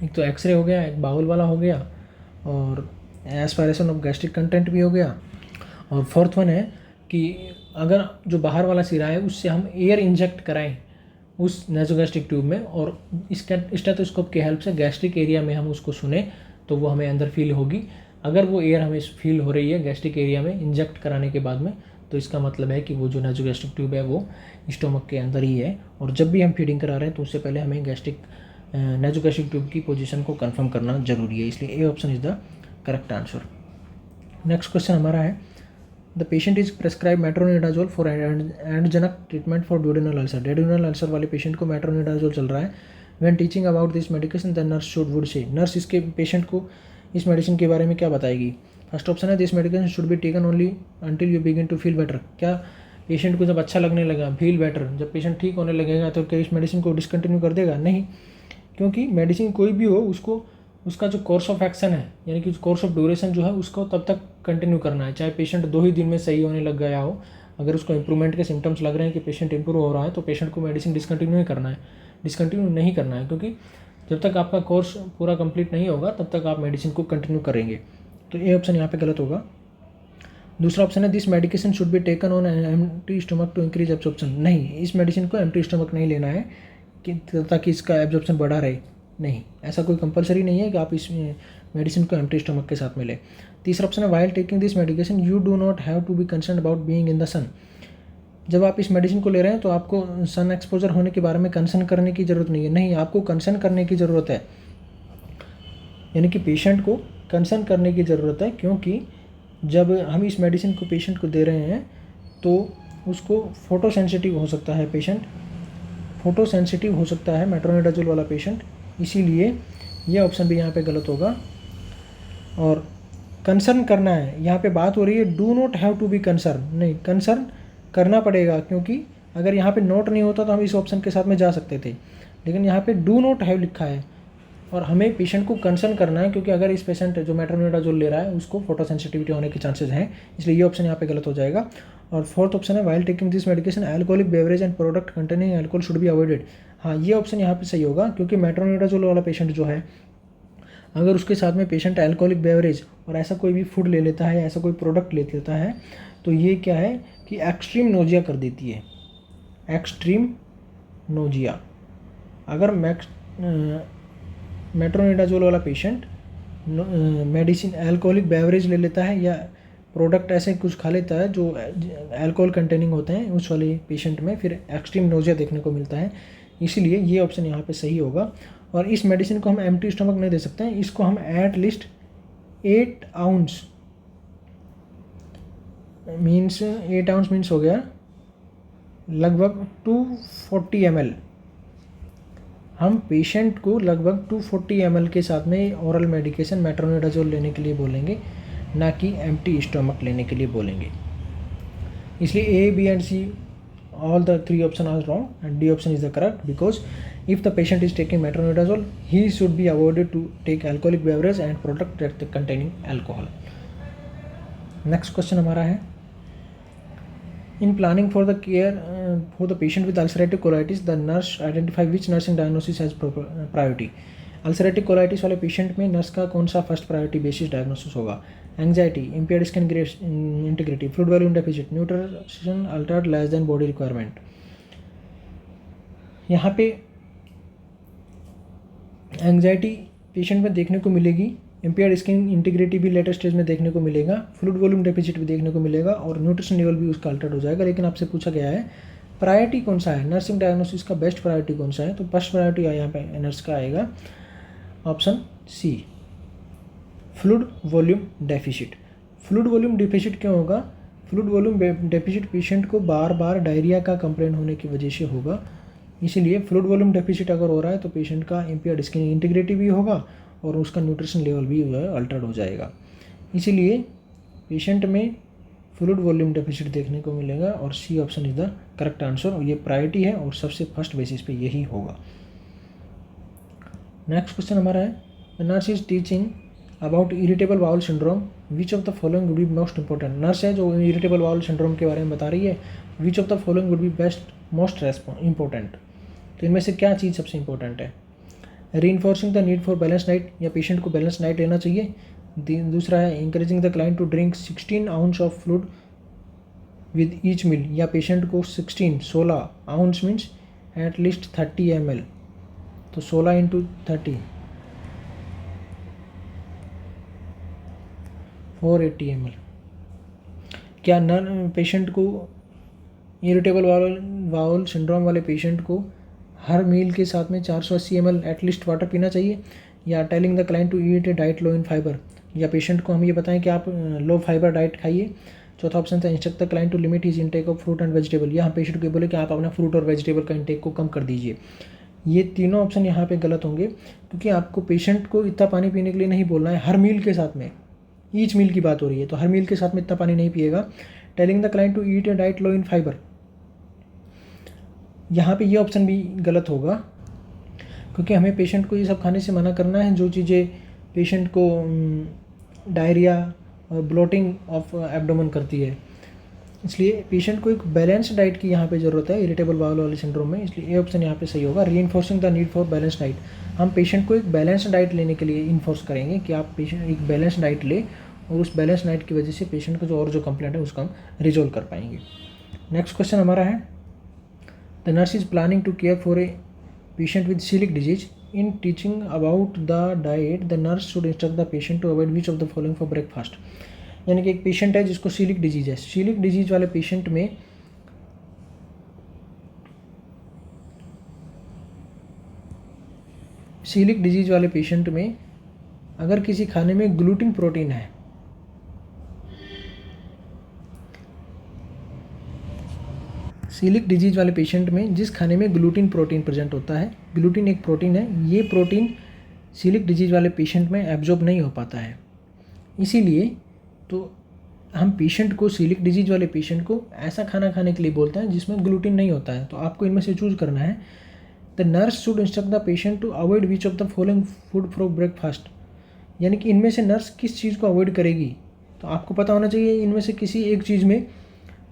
एक तो एक्सरे हो गया, एक बाउल वाला हो गया, और एस्पायरेशन ऑफ गैस्ट्रिक कंटेंट भी हो गया, और फोर्थ वन है कि अगर जो बाहर वाला सिरा है उससे हम एयर इंजेक्ट कराएं उस नासोगैस्ट्रिक ट्यूब में, और इसका स्टेथोस्कोप की हेल्प से गैस्ट्रिक एरिया में हम उसको सुने तो वो हमें अंदर फील होगी। अगर वो एयर हमें फील हो रही है गैस्ट्रिक एरिया में इंजेक्ट कराने के बाद में, तो इसका मतलब है कि वो जो नासोगैस्ट्रिक ट्यूब है वो स्टोमक के अंदर ही है। और जब भी हम फीडिंग करा रहे हैं तो उससे पहले हमें नासोगैस्ट्रिक ट्यूब की पोजीशन को कंफर्म करना जरूरी है, इसलिए A option is the correct answer. Next question हमारा है, the patient is prescribe metronidazole for endogenic treatment for duodenal ulcer, duodenal ulcer वाले पेशेंट को मेट्रोनिडाजोल चल रहा है। When teaching about this medication the nurse should would say, nurse इसके patient को इस मेडिसिन के बारे में क्या बताएगी। फर्स्ट ऑप्शन है this medication should be taken only until you begin to feel better, क्या पेशेंट को जब अच्छा लगने लगा, फील बेटर, जब पेशेंट ठीक होने लगेगा तो क्या इस मेडिसिन को डिसकंटिन्यू कर देगा? नहीं, क्योंकि मेडिसिन कोई भी हो उसको उसका जो कोर्स ऑफ एक्शन है यानी कि कोर्स ऑफ ड्यूरेशन जो है उसको तब तक कंटिन्यू करना है, चाहे पेशेंट 2 ही दिन में सही होने लग गया हो। अगर उसको इंप्रूवमेंट के सिम्टम्स लग रहे हैं कि पेशेंट इंप्रूव हो रहा है तो पेशेंट को मेडिसिन डिसकंटिन्यू नहीं करना है, क्योंकि जब तक आपका कोर्स पूरा कंप्लीट नहीं होगा तब तक आप मेडिसिन को कंटिन्यू करेंगे। तो ये ऑप्शन यहाँ पे गलत होगा। दूसरा ऑप्शन है this medication should be taken on empty stomach to increase absorption, नहीं, इस मेडिसिन को एम्प्टी स्टमक नहीं लेना है कि ताकि इसका एब्जॉर्प्शन बढ़ा रहे, नहीं, ऐसा कोई कंपलसरी नहीं है कि आप इस मेडिसिन को एम्प्टी स्टमक के साथ में लें। तीसरा ऑप्शन है while taking this medication you do not have to be concern about being in the sun, जब आप इस मेडिसिन को ले रहे हैं तो आपको सन एक्सपोजर होने के बारे में कंसर्न करने की ज़रूरत नहीं है, नहीं, आपको कंसर्न करने की ज़रूरत है, यानी कि पेशेंट को कंसर्न करने की ज़रूरत है, क्योंकि जब हम इस मेडिसिन को पेशेंट को दे रहे हैं तो उसको फोटो सेंसिटिव हो सकता है, पेशेंट फोटो सेंसिटिव हो सकता है मेट्रोनिडाजोल वाला पेशेंट, इसीलिए यह ऑप्शन भी यहाँ पे गलत होगा। और कंसर्न करना है, यहाँ पे बात हो रही है do not have to be concern, नहीं, कंसर्न करना पड़ेगा, क्योंकि अगर यहाँ पे नोट नहीं होता तो हम इस ऑप्शन के साथ में जा सकते थे, लेकिन यहाँ पे डू नॉट हैव लिखा है और हमें पेशेंट को कंसर्न करना है, क्योंकि अगर इस पेशेंट जो मेट्रोनिडाजोल ले रहा है उसको फोटो सेंसिटिविटी होने के चांसेस हैं, इसलिए ये ऑप्शन यहाँ पे गलत हो जाएगा। और फोर्थ ऑप्शन है while taking this medication alcoholic beverage and product containing alcohol should be avoided, हाँ, ये ऑप्शन यहाँ पे सही होगा, क्योंकि मेट्रोनिडाजोल वाला पेशेंट जो है अगर उसके साथ में पेशेंट अल्कोहलिक बेवरेज और ऐसा कोई भी फूड ले लेता है, ऐसा कोई प्रोडक्ट ले लेता है, तो ये क्या है कि एक्सट्रीम नोजिया कर देती है, एक्सट्रीम नोजिया। अगर मेट्रोनिडाजोल वाला पेशेंट मेडिसिन अल्कोहलिक बेवरेज ले लेता है या प्रोडक्ट ऐसे कुछ खा लेता है जो अल्कोहल कंटेनिंग होते हैं, उस वाले पेशेंट में फिर एक्सट्रीम नोजिया देखने को मिलता है। इसीलिए ये ऑप्शन यहाँ पे सही होगा। और इस मेडिसिन को हम एम्प्टी स्टमक नहीं दे सकते हैं, इसको हम एट लीस्ट 8 आउंस मीन्स हो गया लगभग 240 ml। हम पेशेंट को लगभग 240 ml के साथ में ओरल मेडिकेशन मेट्रोनिडाजोल लेने के लिए बोलेंगे, ना कि एम्प्टी स्टमक लेने के लिए बोलेंगे। इसलिए A, B and C all the 3 options are wrong and D option is the correct, because if the patient is taking metronidazole, he should be avoided to take alcoholic beverage and product that containing alcohol. Next question हमारा है, in planning for the care for the patient with ulcerative colitis, the nurse identify which nursing diagnosis has priority. Ulcerative colitis वाले patient में nurse का कौन सा first priority basis diagnosis होगा? Anxiety, impaired skin integrity, fluid volume deficit, nutrition Altered less than body requirement. यहाँ पे anxiety patient में देखने को मिलेगी, इम्पेयर्ड स्किन इंटीग्रिटी भी लेटर स्टेज में देखने को मिलेगा, फ्लूइड वॉल्यूम डेफिसिट भी देखने को मिलेगा और न्यूट्रिशन लेवल भी उसका अल्टर्ड हो जाएगा। लेकिन आपसे पूछा गया है प्रायोरिटी कौन सा है, नर्सिंग डायग्नोसिस का बेस्ट प्रायोरिटी कौन सा है? तो फर्स्ट प्रायोरिटी यहाँ पे नर्स का आएगा option C, fluid volume deficit. Fluid volume deficit क्यों होगा? फ्लूइड वॉल्यूम डेफिसिट पेशेंट को बार बार डायरिया का कंप्लेंट होने की वजह से होगा, इसीलिए फ्लूइड वॉल्यूम डेफिसिट अगर हो रहा है तो पेशेंट का इम्पेयर्ड स्किन इंटीग्रिटी भी होगा और उसका न्यूट्रिशन लेवल भी जो है अल्टर्ड हो जाएगा। इसीलिए पेशेंट में फ्लूइड वॉल्यूम डेफिसिट देखने को मिलेगा और C option is the correct answer. और ये प्रायोरिटी है और सबसे फर्स्ट बेसिस पे यही होगा। नेक्स्ट क्वेश्चन हमारा है, the nurse is teaching about irritable bowel syndrome, which of the following would be most important. Nurse है जो इरिटेबल बाउल सिंड्रोम के बारे में बता रही है, which of the following would be best most important. तो इनमें से क्या चीज़ सबसे इंपॉर्टेंट है? Reinforcing the need for balance diet, या पेशेंट को बैलेंस डाइट लेना चाहिए। दूसरा है encouraging the client to drink 16 ounce of fluid with each meal, या पेशेंट को 16 ounce means at least 30 ml, तो 16 इंटू 30 480 ml। क्या पेशेंट को इरिटेबल बाउल सिंड्रोम वाले पेशेंट को हर मील के साथ में 480 ml एटलीस्ट वाटर पीना चाहिए? या telling the client to eat a diet low in fibre, या पेशेंट को हम ये बताएं कि आप लो फाइबर डाइट खाइए। चौथा ऑप्शन था instruct the client to limit his intake of fruit and vegetable, या हम पेशेंट को बोले कि आप अपना फ्रूट और वेजिटेबल का इंटेक को कम कर दीजिए। ये तीनों ऑप्शन यहाँ पे गलत होंगे, क्योंकि आपको पेशेंट को इतना पानी पीने के लिए नहीं बोलना है हर मील के साथ में, ईच मील की बात हो रही है, तो हर मील के साथ में इतना पानी नहीं पिएगा। Telling the client to eat a diet low in fibre, यहाँ पे ये ऑप्शन भी गलत होगा, क्योंकि हमें पेशेंट को ये सब खाने से मना करना है जो चीज़ें पेशेंट को डायरिया और ब्लोटिंग ऑफ एब्डोमेन करती है। इसलिए पेशेंट को एक बैलेंस डाइट की यहाँ पे ज़रूरत है इरिटेबल बाउल वाले सिंड्रोम में, इसलिए ये ऑप्शन यहाँ पे सही होगा। Reinforcing the need for balance diet, हम पेशेंट को एक बैलेंस डाइट लेने के लिए इन्फोर्स करेंगे कि आप पेशेंट एक बैलेंस डाइट ले, और उस बैलेंस डाइट की वजह से पेशेंट को जो कंप्लेंट है उसका हम रिजोल्व कर पाएंगे। नेक्स्ट क्वेश्चन हमारा है, the nurse is planning to care for a patient with coeliac disease, in teaching about the diet the nurse should instruct the patient to avoid which of the following for breakfast. यानी कि एक patient है जिसको coeliac disease है, coeliac disease वाले patient में अगर किसी खाने में ग्लूटिन प्रोटीन है, सीलिक डिजीज वाले पेशेंट में जिस खाने में ग्लूटिन प्रोटीन प्रेजेंट होता है, ग्लूटिन एक प्रोटीन है, ये प्रोटीन सीलिक डिजीज वाले पेशेंट में एब्जॉर्ब नहीं हो पाता है। इसीलिए तो हम पेशेंट को, सीलिक डिजीज वाले पेशेंट को ऐसा खाना खाने के लिए बोलते हैं जिसमें ग्लूटिन नहीं होता है। तो आपको इनमें से चूज करना है, the nurse should instruct the patient to avoid which of the following food for breakfast, यानी कि इनमें से नर्स किस चीज़ को अवॉइड करेगी। तो आपको पता होना चाहिए इनमें से किसी एक चीज़ में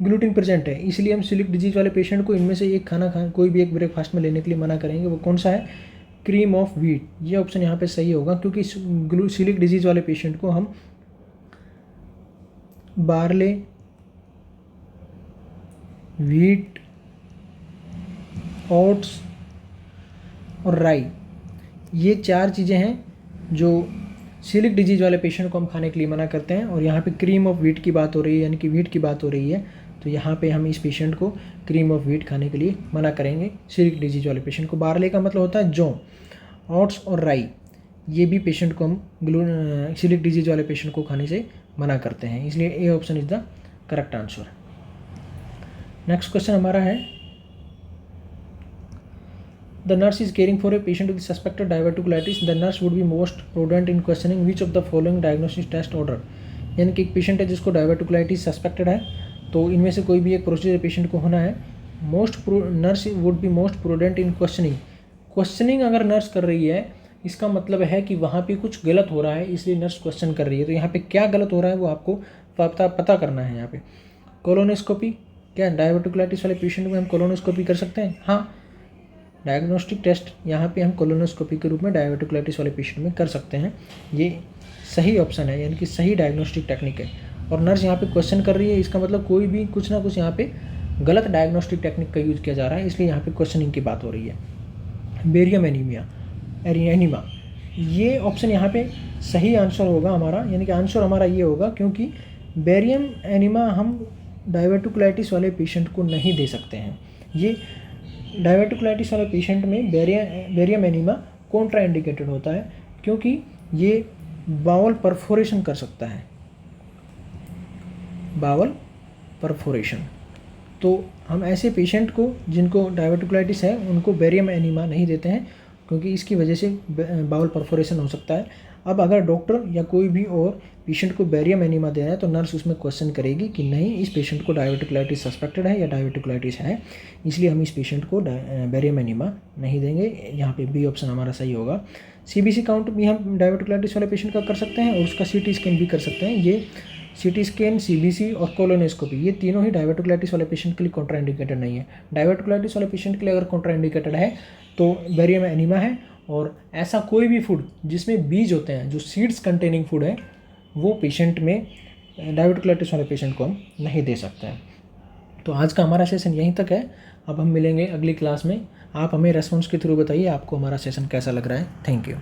ग्लूटिन प्रेजेंट है, इसलिए हम सीलिक डिजीज वाले पेशेंट को इनमें से एक खाना कोई भी एक ब्रेकफास्ट में लेने के लिए मना करेंगे। वो कौन सा है? Cream of wheat. ये ऑप्शन यहाँ पे सही होगा, क्योंकि सीलिक डिजीज वाले पेशेंट को हम बार्ले, व्हीट, ओट्स और राई, ये 4 चीज़ें हैं जो सीलिक डिजीज़ वाले पेशेंट को हम खाने के लिए मना करते हैं। और यहाँ पे क्रीम ऑफ व्हीट की बात हो रही है, यानी कि व्हीट की बात हो रही है, तो यहाँ पे हम इस पेशेंट को क्रीम ऑफ व्हीट खाने के लिए मना करेंगे सीलिक डिजीज़ वाले पेशेंट को। बार्ले का मतलब होता है जौ, ओट्स और राई, ये भी पेशेंट को हम सीलिक डिजीज़ वाले पेशेंट को खाने से मना करते हैं, इसलिए A option is the correct answer. Next question हमारा है, the nurse is caring for a patient with suspected diverticulitis, the nurse would be most prudent in questioning which of the following diagnostic test order. यानी कि एक patient है जिसको diverticulitis suspected है, तो इनमें से कोई भी एक प्रोसीजर पेशेंट को होना है। Nurse would be most prudent in questioning. Questioning अगर नर्स कर रही है, इसका मतलब है कि वहाँ पे कुछ गलत हो रहा है, इसलिए नर्स क्वेश्चन कर रही है। तो यहाँ पे क्या गलत हो रहा है वो आपको पता करना है। यहाँ पे कोलोनोस्कोपी, क्या डायवर्टिकुलाइटिस वाले पेशेंट में हम कोलोनोस्कोपी कर सकते हैं? हाँ, डायग्नोस्टिक टेस्ट यहाँ पे हम कोलोनोस्कोपी के रूप में डायवर्टिकुलाइटिस वाले पेशेंट में कर सकते हैं। ये सही ऑप्शन है, यानी कि सही डायग्नोस्टिक टेक्निक है। और नर्स यहाँ पे क्वेश्चन कर रही है, इसका मतलब कोई भी कुछ ना कुछ यहाँ पे गलत डायग्नोस्टिक टेक्निक का यूज़ किया जा रहा है, इसलिए यहाँ पे क्वेश्चनिंग की बात हो रही है। बेरियम एनीमा, ये ऑप्शन यहाँ पे सही आंसर होगा हमारा, यानी कि आंसर हमारा ये होगा, क्योंकि बेरियम एनीमा हम डायवर्टिकुलाइटिस वाले पेशेंट को नहीं दे सकते हैं। ये डायवर्टिकुलाइटिस वाले पेशेंट में बेरियम एनीमा कॉन्ट्रा इंडिकेटेड होता है, क्योंकि ये बावल परफोरेशन कर सकता है, बावल परफोरेशन। तो हम ऐसे पेशेंट को जिनको डायवर्टिकुलाइटिस है उनको बेरियम एनीमा नहीं देते हैं, क्योंकि इसकी वजह से बाउल परफोरेशन हो सकता है। अब अगर डॉक्टर या कोई भी और पेशेंट को बेरियम एनीमा दे रहा है, तो नर्स उसमें क्वेश्चन करेगी कि नहीं, इस पेशेंट को डायवर्टिकुलाइटिस सस्पेक्टेड है या डायवर्टिकुलाइटिस है, इसलिए हम इस पेशेंट को बेरियम एनीमा नहीं देंगे। यहाँ पे बी ऑप्शन हमारा सही होगा। CBC काउंट भी हम डायवर्टिकुलाइटिस वाले पेशेंट का कर सकते हैं और उसका CT स्कैन भी कर सकते हैं। ये CT स्कैन, CBC और कोलोनोस्कोपी, ये तीनों ही डायवर्टिकुलाइटिस वाले पेशेंट के लिए कॉन्ट्राइंडिकेटेड नहीं है। डायवर्टिकुलाइटिस वाले पेशेंट के लिए अगर कॉन्ट्राइंडिकेटेड है तो बेरियम एनीमा है, और ऐसा कोई भी फूड जिसमें बीज होते हैं, जो सीड्स कंटेनिंग फूड है, वो पेशेंट में डायवर्टिकुलाइटिस वाले पेशेंट को हम नहीं दे सकते हैं। तो आज का हमारा सेशन यहीं तक है। अब हम मिलेंगे अगली क्लास में। आप हमें रेस्पॉन्स के थ्रू बताइए आपको हमारा सेशन कैसा लग रहा है। Thank you.